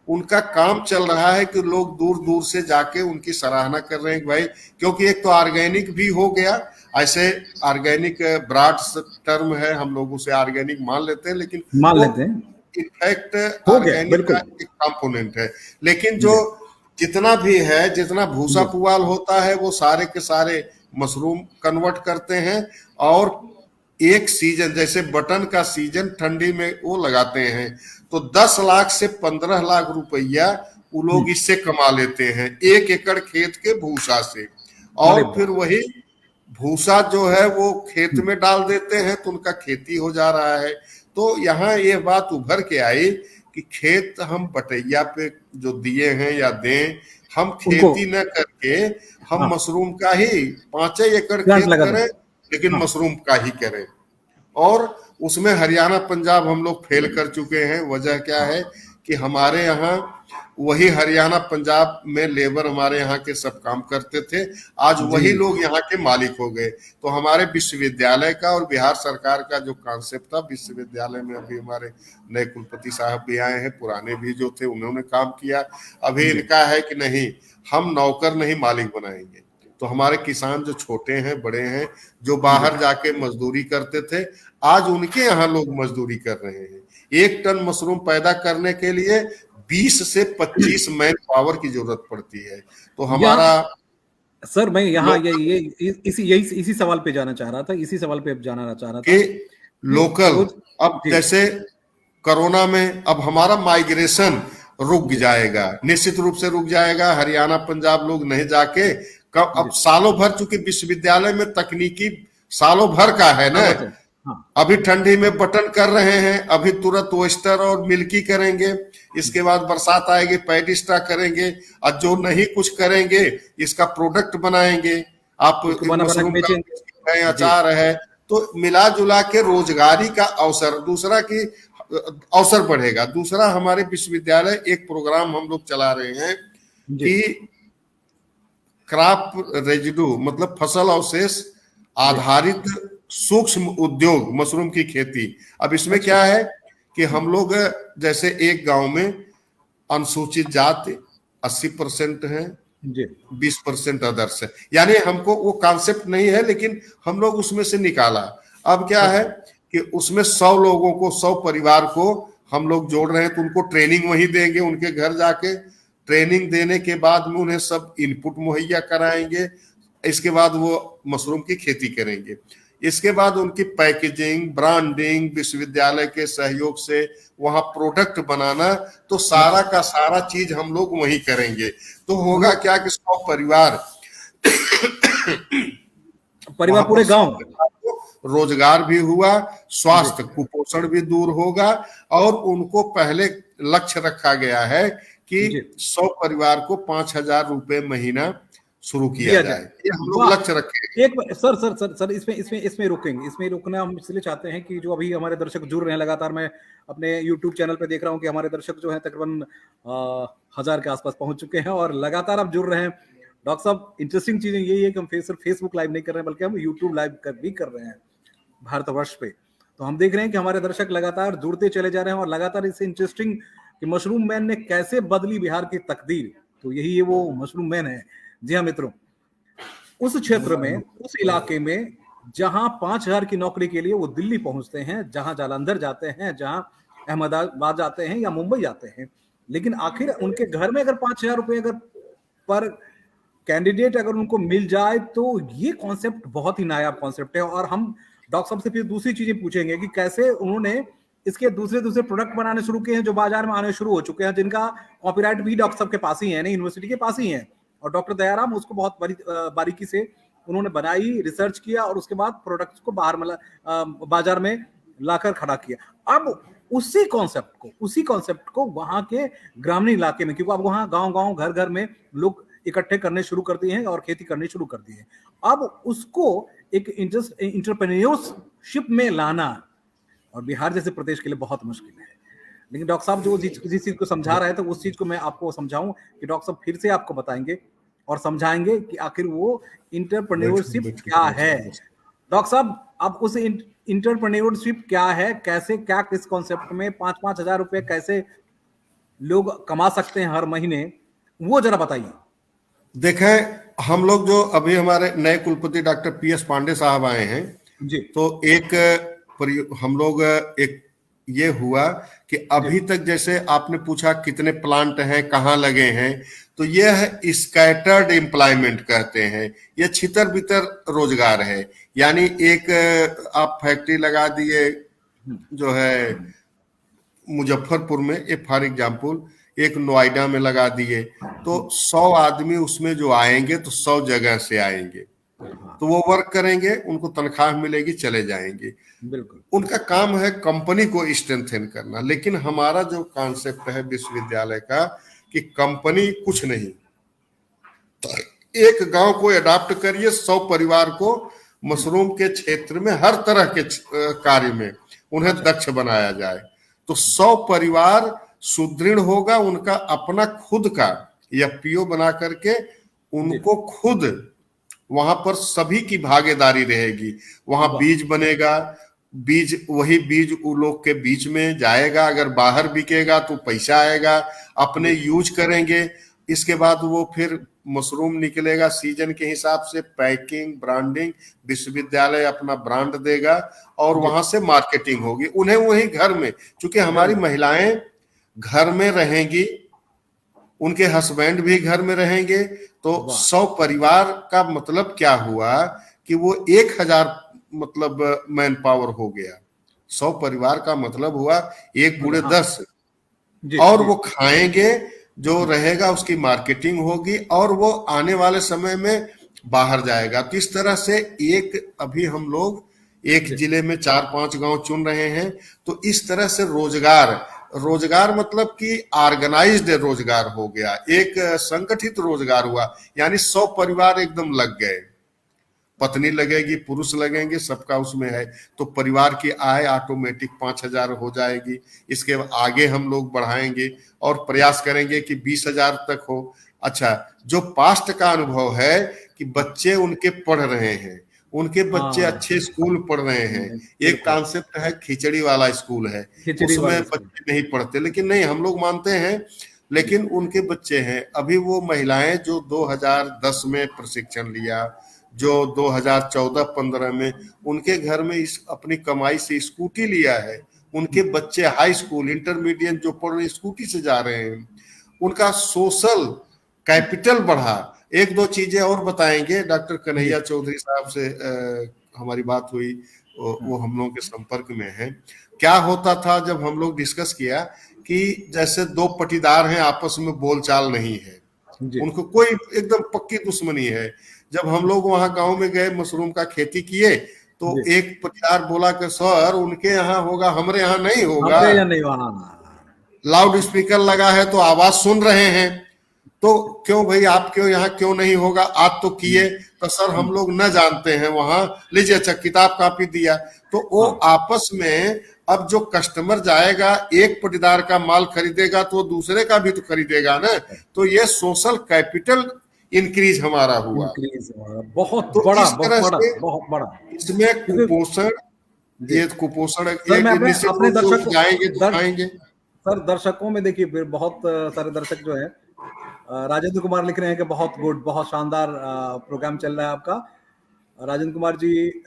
उनका काम चल रहा है कि लोग दूर दूर से जाके उनकी सराहना कर रहे हैं भाई, क्योंकि एक तो ऑर्गेनिक भी हो गया। ऐसे ऑर्गेनिक ब्रॉड टर्म है, हम लोग उसे ऑर्गेनिक मान लेते हैं, लेकिन इनफैक्ट ऑर्गेनिक का एक कंपोनेंट है। लेकिन जो जितना भी है, जितना भूसा पुआल होता है वो सारे के सारे मशरूम कन्वर्ट करते हैं। और एक सीजन जैसे बटन का सीजन ठंडी में वो लगाते हैं तो 10 लाख से 15 लाख रुपया वो लोग इससे कमा लेते हैं 1 एकड़ खेत के भूसा से। और फिर वही भूसा जो है वो खेत में डाल देते हैं तो उनका खेती हो जा रहा है। तो यहाँ ये बात उभर के आई कि खेत हम बटैया पे जो दिए हैं या दें, हम खेती न करके हम मशरूम का ही 5 एकड़ खेत करें, लेकिन मशरूम का ही करें। और उसमें हरियाणा पंजाब हम लोग फेल कर चुके हैं। वजह क्या है कि हमारे यहाँ वही हरियाणा पंजाब में लेबर हमारे यहाँ के सब काम करते थे, आज वही लोग यहाँ के मालिक हो गए। तो हमारे विश्वविद्यालय का और बिहार सरकार का जो कॉन्सेप्ट था, विश्वविद्यालय में अभी हमारे नए कुलपति साहब भी आए हैं, पुराने भी जो थे उन्होंने काम किया। अभी इनका है कि नहीं हम नौकर नहीं मालिक बनाएंगे। तो हमारे किसान जो छोटे हैं बड़े हैं, जो बाहर जाके मजदूरी करते थे, आज उनके यहाँ लोग मजदूरी कर रहे हैं। 1 टन मशरूम पैदा करने के लिए 20 से 25 मैन पावर की जरूरत पड़ती है। तो हमारा सर मैं यहाँ इसी सवाल पे जाना चाह रहा था, कि लोकल अब जैसे कोरोना में अब हमारा माइग्रेशन रुक जाएगा, निश्चित रूप से रुक जाएगा। हरियाणा पंजाब लोग नहीं जाके अब सालों भर, चूंकि विश्वविद्यालय में तकनीकी सालों भर का है ना, अभी ठंडी में बटन कर रहे हैं, अभी तुरंत ओस्टर और मिल्की करेंगे, इसके बाद बरसात आएगी पैडिस्टा करेंगे, और जो नहीं कुछ करेंगे इसका प्रोडक्ट बनाएंगे। आप मशरूम है, जी अचार है, तो मिला जुला के रोजगारी का अवसर, दूसरा की अवसर बढ़ेगा। दूसरा, हमारे विश्वविद्यालय एक प्रोग्राम हम लोग चला रहे हैं जी कि क्रॉप रेजिडू मतलब फसल अवशेष जी। आधारित सूक्ष्म उद्योग मशरूम की खेती। अब इसमें अच्छा। क्या है कि हम लोग जैसे एक गांव में अनुसूचित जाति 80% है, जी 20% अदर्स है, यानी हमको वो कॉन्सेप्ट नहीं है, लेकिन हम लोग उसमें से निकाला। अब क्या है अच्छा। कि उसमें 100 लोगों को, 100 परिवार को हम लोग जोड़ रहे हैं, तो उनको ट्रेनिंग वही देंगे, उनके घर जाके ट्रेनिंग देने के बाद में उन्हें सब इनपुट मुहैया कराएंगे। इसके बाद वो मशरूम की खेती करेंगे। इसके बाद उनकी पैकेजिंग, ब्रांडिंग, विश्वविद्यालय के सहयोग से वहां प्रोडक्ट बनाना, तो सारा अच्छा। का सारा चीज हम लोग वही करेंगे। तो होगा मतलब क्या कि 100 परिवार, परिवार वहां पर पूरे 100 गांव। परिवार को रोजगार भी हुआ, जी स्वास्थ्य कुपोषण भी दूर होगा। और उनको पहले लक्ष्य रखा गया है कि जी 100 परिवार को 5,000 रुपए महीना शुरू किया दिया जाए, जाए। ये हम लोग वाह। लक्ष्य रखेंगे। एक सर सर सर सर इसमें इसमें इसमें रुकेंगे, इसमें रुकना हम इसलिए चाहते हैं कि जो अभी हमारे दर्शक जुड़ रहे हैं लगातार, मैं अपने यूट्यूब चैनल पे देख रहा हूँ कि हमारे दर्शक जो हैं तकरीबन 1000 के आसपास पहुंच चुके हैं और लगातार आप जुड़ रहे हैं। डॉक्टर साहब, इंटरेस्टिंग चीजें यही है कि हम सिर्फ फेसबुक लाइव नहीं कर रहे हैं, बल्कि हम यूट्यूब लाइव भी कर रहे हैं भारतवर्ष पे। तो हम देख रहे हैं कि हमारे दर्शक लगातार जुड़ते चले जा रहे हैं और लगातार इससे इंटरेस्टिंग कि मशरूम मैन ने कैसे बदली बिहार की तकदीर। तो यही ये वो मशरूम मैन है। जी हाँ मित्रों, उस क्षेत्र में, उस इलाके में जहां 5,000 की नौकरी के लिए वो दिल्ली पहुंचते हैं, जहां जालंधर जाते हैं, जहां अहमदाबाद जाते हैं या मुंबई जाते हैं, लेकिन आखिर उनके घर में अगर 5,000 रुपए अगर पर कैंडिडेट अगर उनको मिल जाए, तो ये कॉन्सेप्ट बहुत ही नायाब कॉन्सेप्ट है। और हम डॉक्टर साहब से फिर दूसरी चीजें पूछेंगे कि कैसे उन्होंने इसके दूसरे दूसरे प्रोडक्ट बनाने शुरू किए हैं जो बाजार में आने शुरू हो चुके हैं, जिनका कॉपीराइट भी डॉक्टर साहब के पास ही है, नहीं यूनिवर्सिटी के पास ही है। और डॉक्टर दयाराम उसको बहुत बारीकी से उन्होंने बनाई, रिसर्च किया और उसके बाद प्रोडक्ट्स को बाहर बाजार में लाकर खड़ा किया। अब उसी कॉन्सेप्ट को वहां के ग्रामीण इलाके में, क्योंकि अब वहां गांव गांव घर घर में लोग इकट्ठे करने शुरू कर दिए हैं और खेती करनी शुरू कर दी है। अब उसको एक इंटरप्रेन्योरशिप में लाना और बिहार जैसे प्रदेश के लिए बहुत मुश्किल है। लेकिन डॉक्टर साहब जो जिस चीज को समझा रहे थे, उस चीज को मैं आपको समझाऊं कि डॉक्टर साहब फिर से आपको बताएंगे और समझाएंगे कि आखिर वो इंटरप्रेन्योरशिप क्या है। डॉक्टर साहब, अब उस इंटरप्रेन्योरशिप क्या है, कैसे, क्या किस कॉन्सेप्ट में 5,000 रुपए कैसे लोग कमा सकते हैं हर महीने, वो जरा बताइए। देखें, हम लोग जो अभी हमारे नए कुलपति डॉक्टर PS पांडे साहब आए हैं, जी तो हम लोग एक ये हुआ कि अभी तक जैसे आपने पूछा कितने प्लांट हैं, कहाँ लगे हैं, तो ये है स्कैटर्ड एम्प्लॉयमेंट कहते हैं। ये छितर बितर रोजगार है। यानी एक आप फैक्ट्री लगा दिए जो है मुजफ्फरपुर में, एक फॉर एग्जाम्पल, एक नोएडा में लगा दिए, तो 100 आदमी उसमें जो आएंगे तो 100 जगह से आएंगे, तो वो वर्क करेंगे, उनको तनख्वाह मिलेगी, चले जाएंगे। बिल्कुल। उनका काम है कंपनी को स्ट्रेंथन करना। लेकिन हमारा जो कॉन्सेप्ट है विश्वविद्यालय का कि कंपनी कुछ नहीं, एक गांव को अडॉप्ट करिए, 100 परिवार को मशरूम के क्षेत्र में हर तरह के कार्य में उन्हें दक्ष बनाया जाए, तो 100 परिवार सुदृढ़ होगा। उनका अपना खुद का FPO बना करके उनको खुद वहां पर सभी की भागीदारी रहेगी। वहां बीज बनेगा, वही बीज उन लोग के बीच में जाएगा, अगर बाहर बिकेगा तो पैसा आएगा, अपने यूज करेंगे। इसके बाद वो फिर मशरूम निकलेगा सीजन के हिसाब से, पैकिंग, ब्रांडिंग, विश्वविद्यालय अपना ब्रांड देगा और वहां से मार्केटिंग होगी। उन्हें वही घर में, चूंकि हमारी महिलाएं घर में रहेंगी, उनके हस्बैंड भी घर में रहेंगे, तो 100 परिवार का मतलब क्या हुआ कि वो 1,000 मतलब मैन पावर हो गया। 100 परिवार का मतलब हुआ एक बूढ़े 10, और वो खाएंगे, जो रहेगा उसकी मार्केटिंग होगी और वो आने वाले समय में बाहर जाएगा। तो इस तरह से अभी हम लोग एक जिले में 4-5 गांव चुन रहे हैं। तो इस तरह से रोजगार मतलब कि ऑर्गेनाइज्ड रोजगार हो गया, एक संगठित रोजगार हुआ, यानी 100 परिवार एकदम लग गए। पत्नी लगेगी, पुरुष लगेंगे, सबका उसमें है, तो परिवार की आय ऑटोमेटिक 5,000 हो जाएगी। इसके आगे हम लोग बढ़ाएंगे और प्रयास करेंगे कि 20,000 तक हो। अच्छा, जो पास्ट का अनुभव है कि बच्चे उनके पढ़ रहे हैं, उनके बच्चे हाँ अच्छे स्कूल पढ़ रहे हैं। एक बिल्कुल, कॉन्सेप्ट है खिचड़ी वाला स्कूल है, खिचड़ी उसमें वाले स्कूल। बच्चे नहीं पढ़ते, लेकिन नहीं, हम लोग मानते हैं, लेकिन उनके बच्चे हैं। अभी वो महिलाएं जो 2010 में प्रशिक्षण लिया, जो 2014-15 में उनके घर में इस अपनी कमाई से स्कूटी लिया है, उनके बच्चे हाई स्कूल इंटरमीडिएट जो पढ़ रहे स्कूटी से जा रहे हैं, उनका सोशल कैपिटल बढ़ा। एक दो चीजें और बताएंगे, डॉक्टर कन्हैया चौधरी साहब से हमारी बात हुई, वो हम लोगों के संपर्क में है। क्या होता था जब हम लोग डिस्कस किया कि जैसे दो पटीदार हैं, आपस में बोलचाल नहीं है, उनको कोई एकदम पक्की दुश्मनी है। जब हम लोग वहां गांव में गए, मशरूम का खेती किए, तो एक पटीदार बोला कि सर उनके यहाँ होगा, हमारे यहाँ नहीं होगा, हमारे यहाँ नहीं, वहां लाउड स्पीकर लगा है तो आवाज सुन रहे हैं, तो क्यों भाई आप क्यों यहाँ क्यों नहीं होगा, आज तो किए। तो सर हम लोग न जानते हैं वहां, लीजिए अच्छा किताब कापी दिया। तो वो आपस में अब जो कस्टमर जाएगा, एक पटीदार का माल खरीदेगा तो दूसरे का भी तो खरीदेगा ना, तो ये सोशल कैपिटल इंक्रीज हमारा हुआ, बहुत तो बड़ा, इस तरह से बहुत बड़ा। इसमें कुपोषण, ये कुपोषण सर मैं अपने दर्शकों जाएंगे तो खाएंगे। सर दर्शकों में देखिए, बहुत सारे दर्शक जो है, राजेंद्र कुमार लिख रहे हैं कि बहुत गुड, बहुत शानदार प्रोग्राम चल रहा है आपका। राजेंद्र कुमार जी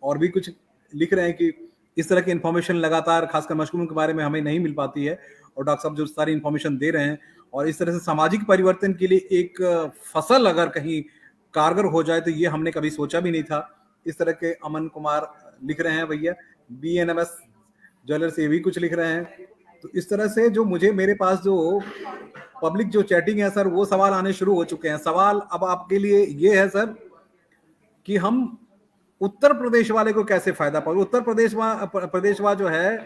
और भी कुछ लिख रहे हैं कि इस तरह की इन्फॉर्मेशन लगातार, खासकर मशरूम के बारे में, हमें नहीं मिल पाती है, और डॉक्टर साहब जो सारी इन्फॉर्मेशन दे रहे हैं, और इस तरह से सामाजिक परिवर्तन के लिए एक फसल अगर कहीं कारगर हो जाए तो ये हमने कभी सोचा भी नहीं था। इस तरह के अमन कुमार लिख रहे हैं भैया, BNMS ज्वेलर से भी कुछ लिख रहे हैं। तो इस तरह से जो मेरे पास जो पब्लिक जो चैटिंग है सर, वो सवाल आने शुरू हो चुके हैं। सवाल अब आपके लिए ये है सर कि हम उत्तर प्रदेश वाले को कैसे फायदा पाए। उत्तर प्रदेश जो है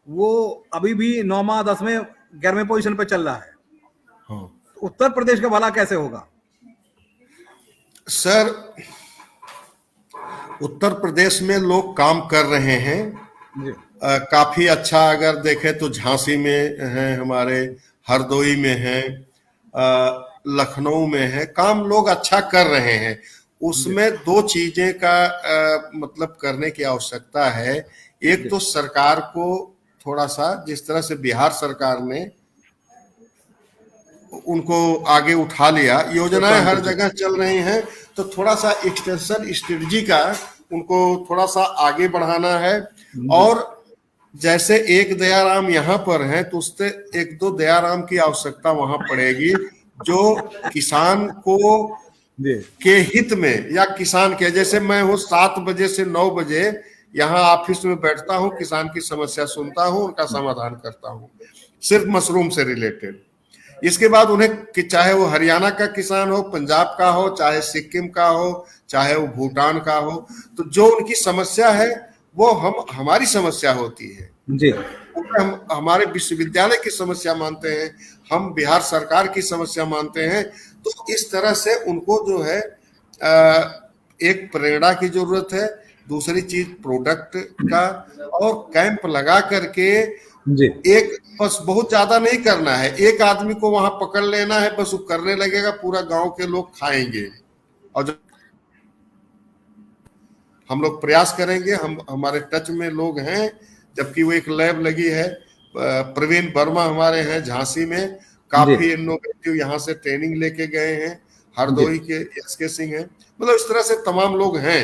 वो अभी भी 9वां 10वें 11वें पोजीशन पे चल रहा है। हाँ। उत्तर प्रदेश का भला कैसे होगा सर? उत्तर प्रदेश में लोग काम कर रहे हैं जी। काफी अच्छा अगर देखें तो झांसी में है, हमारे हरदोई में है, लखनऊ में है, काम लोग अच्छा कर रहे हैं। उसमें दो चीजें का मतलब करने की आवश्यकता है। एक तो सरकार को थोड़ा सा, जिस तरह से बिहार सरकार ने उनको आगे उठा लिया, योजनाएं हर जगह चल रही हैं, तो थोड़ा सा एक्सटेंशन स्ट्रेटजी का उनको थोड़ा सा आगे बढ़ाना है। और जैसे एक दयाराम यहाँ पर है, तो उससे एक दो दयाराम की आवश्यकता वहां पड़ेगी, जो किसान को के हित में, या किसान के, जैसे मैं हूँ 7 बजे से 9 बजे यहाँ ऑफिस में बैठता हूँ, किसान की समस्या सुनता हूँ, उनका समाधान करता हूँ, सिर्फ मशरूम से रिलेटेड। इसके बाद उन्हें, चाहे वो हरियाणा का किसान हो, पंजाब का हो, चाहे सिक्किम का हो, चाहे वो भूटान का हो, तो जो उनकी समस्या है वो हमारी समस्या होती है जी। हम हमारे विश्वविद्यालय की समस्या मानते हैं, हम बिहार सरकार की समस्या मानते हैं। तो इस तरह से उनको जो है एक प्रेरणा की जरूरत है। दूसरी चीज प्रोडक्ट का, और कैंप लगा करके जी। एक बस बहुत ज्यादा नहीं करना है, एक आदमी को वहां पकड़ लेना है, बस वो करने लगेगा, पूरा गांव के लोग खाएंगे। और जो हम लोग प्रयास करेंगे, हमारे टच में लोग हैं, जबकि वो एक लैब लगी है, प्रवीण वर्मा हमारे हैं झांसी में, काफी इनोवेटिव, यहाँ से ट्रेनिंग लेके गए हैं। हरदोई के SK सिंह हैं, मतलब इस तरह से तमाम लोग हैं।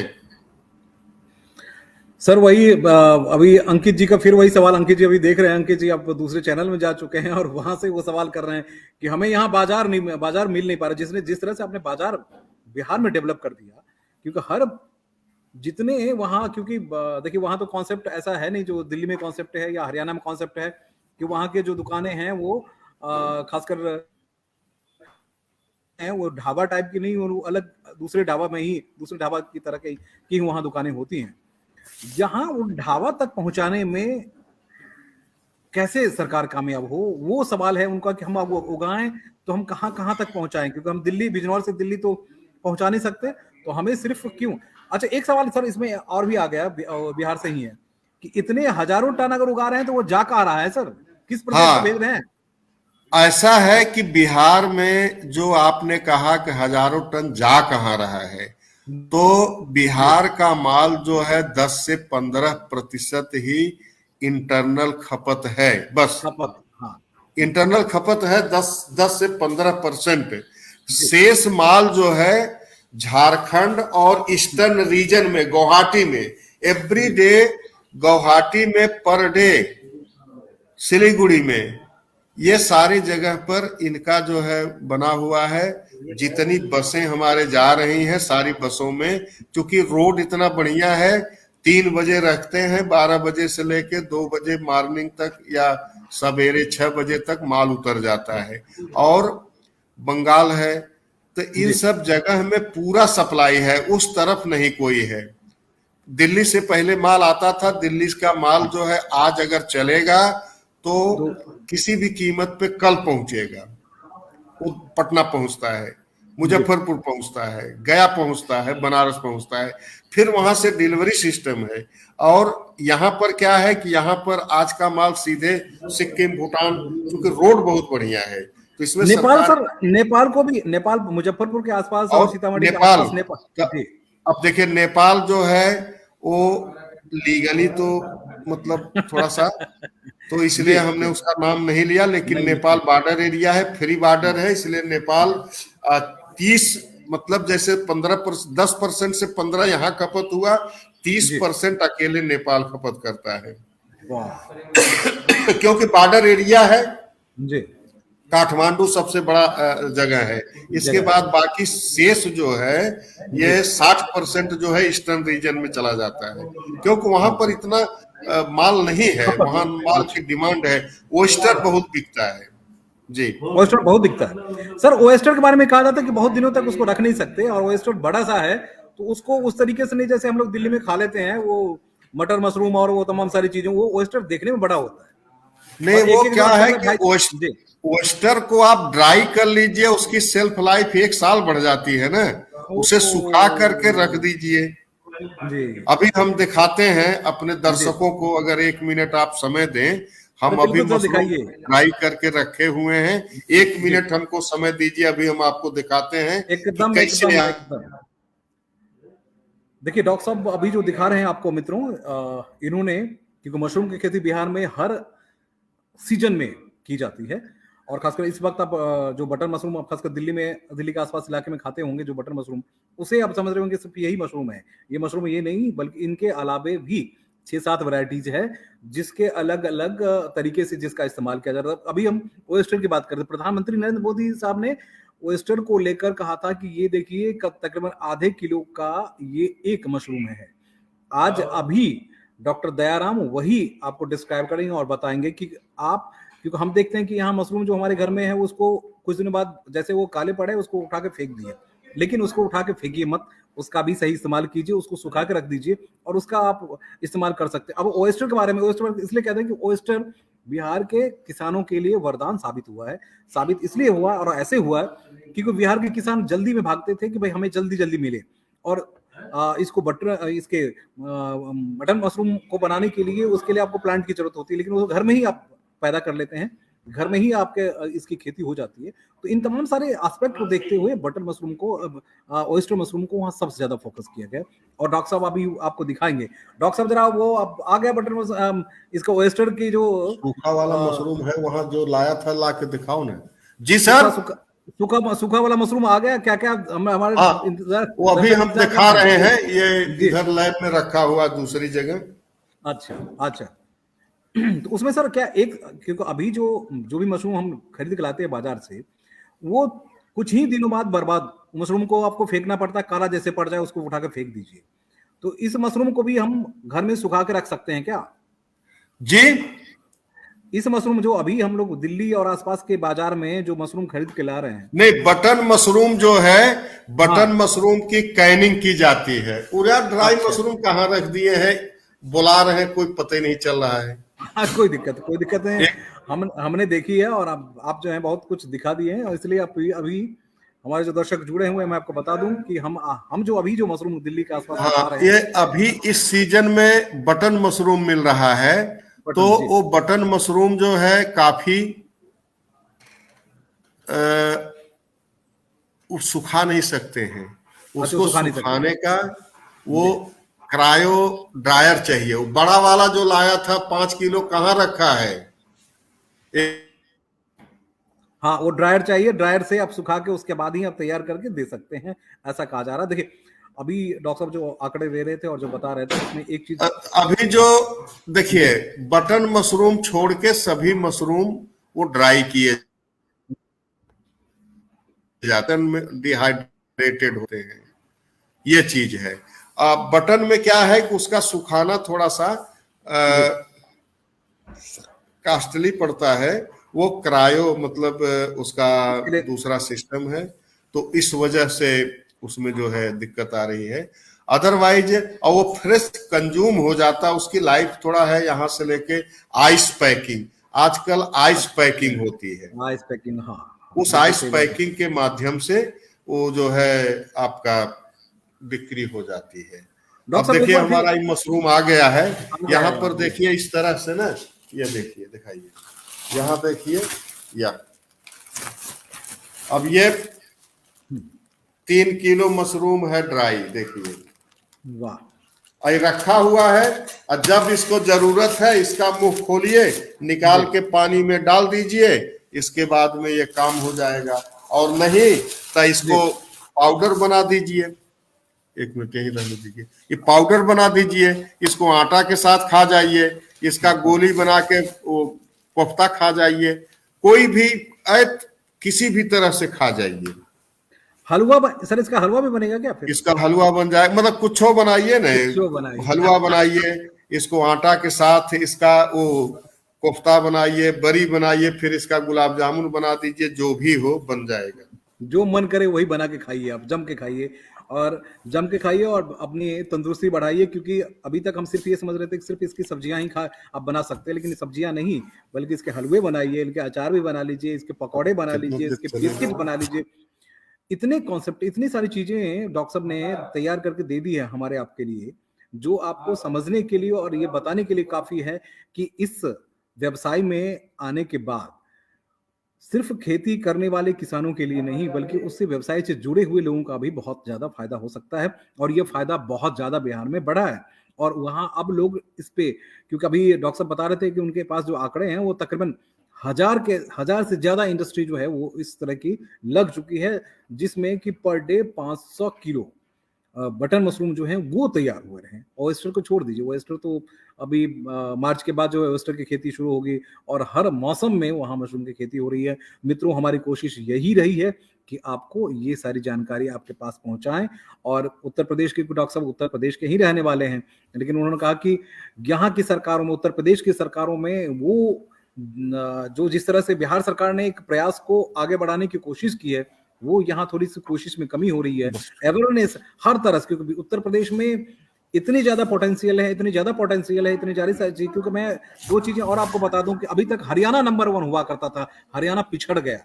सर वही अभी अंकित जी का फिर वही सवाल, अंकित जी अभी देख रहे हैं, अंकित जी आप दूसरे चैनल में जा चुके हैं, और वहां से वो सवाल कर रहे हैं कि हमें यहाँ बाजार मिल नहीं पा रहा। जिस तरह से आपने बाजार बिहार में डेवलप कर दिया, क्योंकि हर जितने वहां, क्योंकि देखिए वहां तो कॉन्सेप्ट ऐसा है नहीं जो दिल्ली में कॉन्सेप्ट है या हरियाणा में कॉन्सेप्ट है, कि वहां के जो दुकानें हैं वो खासकर हैं, वो ढाबा टाइप की नहीं, वो अलग दूसरे ढाबा की तरह की वहां दुकानें होती हैं। जहां वो ढाबा तक पहुंचाने में कैसे सरकार कामयाब हो, वो सवाल है उनका कि हम उगाएं तो हम कहां तक पहुंचाएं, क्योंकि हम दिल्ली, बिजनौर से दिल्ली तो पहुंचा नहीं सकते, तो हमें सिर्फ क्यों अच्छा, एक सवाल सर इसमें और भी आ गया, बिहार से ही है कि इतने हजारों टन अगर उगा रहे हैं तो वो जा कहाँ रहा है सर, किस प्रदेश को भेज हाँ, रहे हैं? ऐसा है कि बिहार में जो आपने कहा कि हजारों टन जा कहाँ रहा है, तो जी, बिहार का माल जो है 10 से 15% ही इंटरनल खपत है, बस। खपत, हाँ। इंटरनल खपत है 10 से 15%। जी, शेष माल जो है झारखंड और ईस्टर्न रीजन में, गुवाहाटी में एवरी जी, डे, गुवाहाटी में पर डे, सिलीगुड़ी में, ये सारी जगह पर इनका जो है बना हुआ है। जितनी बसें हमारे जा रही हैं सारी बसों में, क्योंकि रोड इतना बढ़िया है, 3 बजे रखते हैं, 12 बजे से लेके 2 बजे मॉर्निंग तक या सवेरे 6 बजे तक माल उतर जाता है। और बंगाल है, तो इन जी, सब जगह में पूरा सप्लाई है, उस तरफ नहीं कोई है। दिल्ली से पहले माल आता था, दिल्ली का माल जो है आज अगर चलेगा तो तो किसी भी कीमत पे कल पहुंचेगा। वो पटना पहुंचता है, जी, मुजफ्फरपुर पहुंचता है, गया पहुंचता है, बनारस पहुंचता है, फिर वहां से डिलीवरी सिस्टम है। और यहाँ पर क्या है कि यहाँ पर आज का माल सीधे सिक्किम, भूटान, क्योंकि रोड बहुत बढ़िया है, तो इसमें नेपाल सरकार। सर, नेपाल को भी, नेपाल मुजफ्फरपुर के आसपास और और सीतामढ़ी के नेपाल आसपास नेपाल। जी, अब देखिए, नेपाल जो है वो लीगली तो मतलब थोड़ा सा, तो इसलिए जी, हमने जी, उसका नाम नहीं लिया, लेकिन नहीं नेपाल नहीं, बॉर्डर एरिया है, फ्री बॉर्डर है, इसलिए नेपाल 30, मतलब जैसे 10% से 15 यहाँ खपत हुआ, तीस जी, परसेंट अकेले नेपाल खपत करता है। वाह, क्योंकि बॉर्डर एरिया है, जी, काठमांडू सबसे बड़ा जगह है, इसके जगह, बाद बाकी शेष जो है जी, ये 60% जो है ईस्टर्न रीजन में चला जाता है, क्योंकि वहां पर अच्छा, इतना माल नहीं है, खपत, वहां माल की अच्छा, डिमांड है। ओस्टर बहुत बिकता है। जी। ओएस्टर बहुत दिखता है सर। ओएस्टर के बारे में कहा जाता है कि बहुत दिनों तक उसको रख नहीं सकते, और ओएस्टर बड़ा सा है, तो उसको उस तरीके से नहीं जैसे हम लोग दिल्ली में खा लेते हैं वो मटर मशरूम और वो तमाम सारी चीजें, वो ओएस्टर देखने में बड़ा होता है नहीं, और वो एक एक जो क्या अंदर है में कि ढाई। जी, ओस्टर को आप ड्राई कर लीजिए, उसकी सेल्फ लाइफ 1 साल बढ़ जाती है ना। ओ, उसे सुखा करके रख दीजिए। जी, अभी हम दिखाते हैं अपने जी, दर्शकों को, अगर 1 मिनट आप समय दें, अरे हम अभी बिल्कुल सर, मशरूम दिखाइए। फ्राई करके रखे हुए हैं। एक जी, मिनट हमको समय दीजिए, अभी हम आपको दिखाते हैं कि एकदम कैसे एकदम एकदम। देखिए डॉक्टर साहब अभी जो दिखा रहे हैं आपको मित्रों, इन्होंने, क्योंकि मशरूम की खेती बिहार में हर सीजन में की जाती है, और खासकर इस वक्त आप जो बटर मशरूम आप खासकर दिल्ली में, दिल्ली के आसपास इलाके में खाते होंगे जो बटर मशरूम, उसे आप समझ रहे होंगे सिर्फ यही मशरूम है। ये मशरूम ये नहीं, बल्कि इनके अलावे भी 6-7 वैरायटीज है, जिसके अलग अलग तरीके से जिसका इस्तेमाल किया जा रहा है। अभी हम ओएस्टर की बात करते हैं, प्रधानमंत्री नरेंद्र मोदी साहब ने ओएस्टर को लेकर कहा था कि ये देखिए तकरीबन आधे किलो का ये एक मशरूम है। आज अभी डॉक्टर दयाराम वही आपको डिस्क्राइब करेंगे और बताएंगे कि आप, क्योंकि हम देखते हैं कि यहाँ मशरूम जो हमारे घर में है उसको कुछ दिनों बाद जैसे वो काले पड़े उसको उठा के फेंक दिए, लेकिन उसको उठा के फेंकिए मत, उसका भी सही इस्तेमाल कीजिए, उसको सुखा के रख दीजिए और उसका आप इस्तेमाल कर सकते हैं। अब ओएस्टर के बारे में, ओएस्टर इसलिए कहते हैं कि ओएस्टर बिहार के किसानों के लिए वरदान साबित हुआ है। साबित इसलिए हुआ और ऐसे हुआ है क्योंकि बिहार के किसान जल्दी में भागते थे कि भाई हमें जल्दी जल्दी मिले, और इसको बटर इसके मटन मशरूम को बनाने के लिए उसके लिए आपको प्लांट की जरूरत होती है, लेकिन वो घर में ही आप पैदा कर लेते हैं, घर में ही आपके इसकी खेती हो जाती है। तो इन तमाम सारे एस्पेक्ट को देखते हुए बटर मशरूम को, ओयस्टर मशरूम को वहाँ सबसे ज्यादा फोकस किया गया। और डॉक्टर साहब अभी आपको दिखाएंगे, डॉक्टर साहब जरा वो अब आ गया इसका ओयस्टर की जो सूखा वाला अ, मशरूम है, वहां जो लाया था ला के दिखाओ ना। जी सूखा सर। सूखा सूखा सूखा वाला मशरूम आ गया, क्या क्या हमारे हाँ, इंतजार, वो अभी दर्शक हम इंतजार कर दिखा रहे रहे हैं। हैं, ये जी, इधर लैब में रखा हुआ दूसरी जगह। अच्छा, अच्छा। तो उसमें सर क्या एक, क्योंकि अभी जो जो भी मशरूम हम खरीद के लाते हैं बाजार से, वो कुछ ही दिनों बाद बर्बाद, मशरूम को आपको फेंकना पड़ता है, काला जैसे पड़ जाए उसको उठा के फेंक दीजिए। तो इस मशरूम को भी हम घर में सुखा के रख सकते हैं क्या? जी इस मशरूम जो अभी हम लोग दिल्ली और आसपास के बाजार में जो मशरूम खरीद के ला रहे हैं। नहीं, बटन मशरूम जो है, बटन हाँ, मशरूम की कैनिंग की जाती है। पूरा ड्राई अच्छा। मशरूम कहाँ रख दिए हैं, बुला रहे हैं, कोई पता ही नहीं चल रहा है। हाँ, कोई दिक्कत नहीं। एक हमने देखी है, और आप जो है बहुत कुछ दिखा दिए हैं, और इसलिए आप अभी हमारे जो दर्शक जुड़े हुए हैं, मैं आपको बता दूं कि हम जो मशरूम दिल्ली के आसपास खा हाँ, रहे ये हैं, अभी इस सीजन में बटन मशरूम मिल रहा है। तो बटन जी, वो बटन मशरूम जो है काफी सुखा नहीं सकते हैं, अच्छा उसको सुखा नहीं सकते सुखाने का वो जी। क्रायो ड्रायर चाहिए। वो बड़ा वाला जो लाया था 5 किलो कहाँ रखा है? हाँ, वो ड्रायर चाहिए, ड्रायर से आप सुखा के उसके बाद ही आप तैयार करके दे सकते हैं, ऐसा कहा जा रहा है। देखिए अभी डॉक्टर साहब जो आंकड़े दे रहे थे और जो बता रहे थे, उसमें एक चीज अभी जो देखिए, जी बटन मशरूम छोड़ के सभी मशरूम वो ड्राई किए जाते हैं, डिहाइड्रेटेड होते हैं, ये चीज है। बटन में क्या है कि उसका सुखाना थोड़ा सा जी कास्टली पड़ता है। वो क्रायो मतलब उसका इसके लिए दूसरा सिस्टम है, तो इस वजह से उसमें जो है दिक्कत आ रही है। अदरवाइज और वो फ्रेश कंज्यूम हो जाता, उसकी लाइफ थोड़ा है यहाँ से लेके आइस पैकिंग। आजकल आइस पैकिंग होती है, आइस पैकिंग, हाँ हाँ, उस बिल्कुल आइस सही बात है। पैकिंग के माध्यम से वो जो है आपका बिक्री हो जाती है। अब डॉक्टर साहब एक देखिए बार फिर हमारा ये मशरूम आ गया है, आ गया यहाँ है पर यहाँ, जी देखिए इस तरह से ना, ये देखिए, दिखाइए, यहाँ देखिए, या अब ये 3 किलो मशरूम है ड्राई, देखिए वाह, ये रखा हुआ है। और जब इसको जरूरत है इसका मुंह खोलिए, निकाल जी के पानी में डाल दीजिए, इसके बाद में ये काम हो जाएगा। और नहीं तो जी, इसको पाउडर बना दीजिए। एक मिनट यही रहने दीजिए, ये पाउडर बना दीजिए, इसको आटा के साथ खा जाइए, इसका गोली बना के वो कोफ्ता खा जाइए, कोई भी किसी भी तरह से खा जाइए। सर इसका हलवा भी बनेगा क्या फिर? इसका हलवा बन जाए, मतलब कुछ हो बनाइए ना, कुछ बनाइए हलवा बनाइए, इसको आटा के साथ इसका वो कोफ्ता बनाइए, बरी बनाइए, फिर इसका गुलाब जामुन बना दीजिए, जो भी हो बन जाएगा। जो मन करे वही बना के खाइए, आप जम के खाइए, और जम के खाइए और अपनी तंदुरुस्ती बढ़ाइए, क्योंकि अभी तक हम सिर्फ ये समझ रहे थे कि सिर्फ इसकी सब्जियां ही खा आप बना सकते हैं, लेकिन सब्जियां नहीं, बल्कि इसके हलवे बनाइए, इनके अचार भी बना लीजिए, इसके पकौड़े बना कितना लीजिए, देर इसके बिस्किट चलेगा? बना लीजिए। इतने कॉन्सेप्ट, इतनी सारी चीजें डॉक्टर साहब ने तैयार करके दे दी है हमारे आपके लिए, जो आपको समझने के लिए और ये बताने के लिए काफी है कि इस व्यवसाय में आने के बाद सिर्फ खेती करने वाले किसानों के लिए नहीं, बल्कि उससे व्यवसाय से जुड़े हुए लोगों का भी बहुत ज्यादा फायदा हो सकता है। और ये फायदा बहुत ज्यादा बिहार में बढ़ा है, और वहां अब लोग इस पे, क्योंकि अभी डॉक्टर साहब बता रहे थे कि उनके पास जो आंकड़े हैं वो तकरीबन हजार से ज्यादा इंडस्ट्री जो है वो इस तरह की लग चुकी है, जिसमें कि per day 500 kilo button mushroom जो है वो तैयार हुए हैं। ऑयस्टर को छोड़ दीजिए, ऑयस्टर तो अभी मार्च के बाद जो है ऑयस्टर की खेती शुरू होगी, और हर मौसम में वहां मशरूम की खेती हो रही है। मित्रों, हमारी कोशिश यही रही है कि आपको ये सारी जानकारी आपके पास पहुंचाएं। और उत्तर प्रदेश के डॉक्टर साहब उत्तर प्रदेश के ही रहने वाले हैं, लेकिन उन्होंने कहा कि यहाँ की सरकारों में, उत्तर प्रदेश की सरकारों में वो जो जिस तरह से बिहार सरकार ने एक प्रयास को आगे बढ़ाने की कोशिश की है, वो यहाँ थोड़ी सी कोशिश में कमी हो रही है। अवेयरनेस हर तरह से, क्योंकि उत्तर प्रदेश में इतनी ज्यादा पोटेंशियल है, इतनी ज्यादा पोटेंशियल है, इतनी ज्यादा सारी चीज। क्योंकि मैं दो चीजें और आपको बता दूं कि अभी तक हरियाणा नंबर 1 हुआ करता था, हरियाणा पिछड़ गया।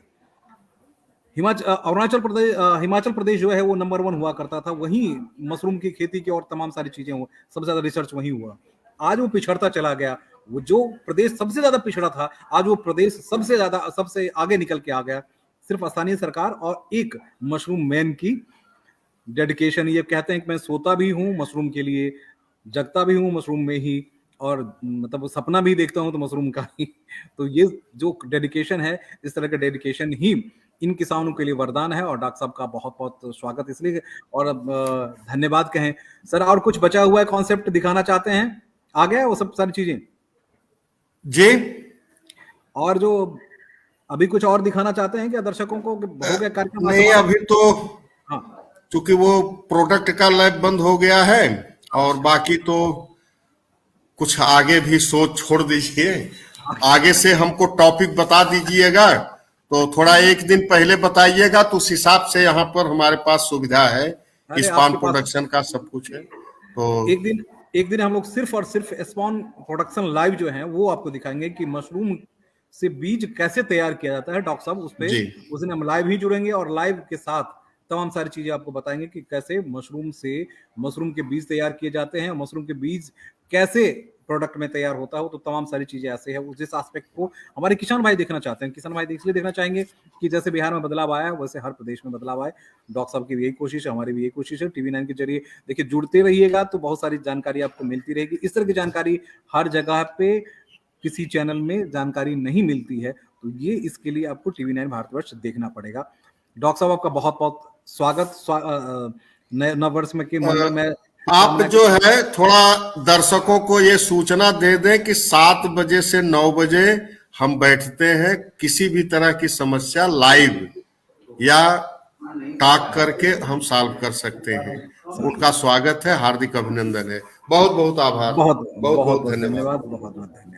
हिमाचल प्रदेश जो है वो नंबर 1 हुआ करता था, वहीं मशरूम की खेती की और तमाम सारी चीजें हुआ, सबसे ज्यादा रिसर्च वहीं हुआ। आज वो पिछड़ता चला गया। वो जो प्रदेश सबसे ज्यादा पिछड़ा था, आज वो प्रदेश सबसे आगे निकल के आ गया, सिर्फ स्थानीय सरकार और एक मशरूम मैन की डेडिकेशन। ये कहते हैं कि मैं सोता भी हूँ मशरूम के लिए, जगता भी हूँ मशरूम में ही, और मतलब वो सपना भी देखता हूँ तो मशरूम का ही। तो ये जो डेडिकेशन है, इस तरह का डेडिकेशन ही इन किसानों के लिए वरदान है। और डॉक्टर साहब का बहुत बहुत स्वागत इसलिए, और धन्यवाद कहें सर। और कुछ बचा हुआ है कॉन्सेप्ट दिखाना चाहते हैं? आ गया वो सब सारी चीजें जी, और जो अभी कुछ और दिखाना चाहते हैं क्या दर्शकों को? हो गया कार्यक्रम नहीं समाप्त? अभी तो हाँ क्योंकि वो प्रोडक्ट का लैब बंद हो गया है, और बाकी तो कुछ आगे भी सोच छोड़ दीजिए, आगे से हमको टॉपिक बता दीजिएगा, तो थोड़ा एक दिन पहले बताइएगा, तो उस हिसाब से यहाँ पर हमारे पास सुविधा है, अरे स्पॉन आपके पास प्रोडक्शन का सब कुछ है। तो एक दिन हम लोग सिर्फ और सिर्फ स्पॉन प्रोडक्शन लाइव जो है वो आपको दिखाएंगे कि मशरूम से बीज कैसे तैयार किया जाता है डॉक्टर साहब, उस पे उस दिन हम लाइव ही जुड़ेंगे और लाइव के साथ तमाम सारी चीजें आपको बताएंगे कि कैसे मशरूम के बीज तैयार किए जाते हैं, मशरूम के बीज कैसे प्रोडक्ट में तैयार होता है। तो तमाम सारी चीजें ऐसे है, उस जिस एस्पेक्ट को हमारे किसान भाई देखना चाहते हैं। किसान भाई इसलिए देखना चाहेंगे कि जैसे बिहार में बदलाव आया है वैसे हर प्रदेश में बदलाव आए। डॉक्टर साहब की भी यही कोशिश है, हमारी भी यही कोशिश है। TV9 के जरिए देखिए जुड़ते रहिएगा तो बहुत सारी जानकारी आपको मिलती रहेगी। इस तरह की जानकारी हर जगह पे किसी चैनल में जानकारी नहीं मिलती है, तो ये इसके लिए आपको TV9 भारतवर्ष देखना पड़ेगा। डॉक्टर साहब आपका बहुत बहुत स्वागत नए नववर्ष में के मंगल में। आप जो है थोड़ा दर्शकों को ये सूचना दे दें कि 7 बजे से 9 बजे हम बैठते हैं, किसी भी तरह की समस्या लाइव या टॉक करके हम सॉल्व कर सकते हैं। उनका स्वागत है, हार्दिक अभिनंदन है, बहुत बहुत आभार, बहुत बहुत धन्यवाद।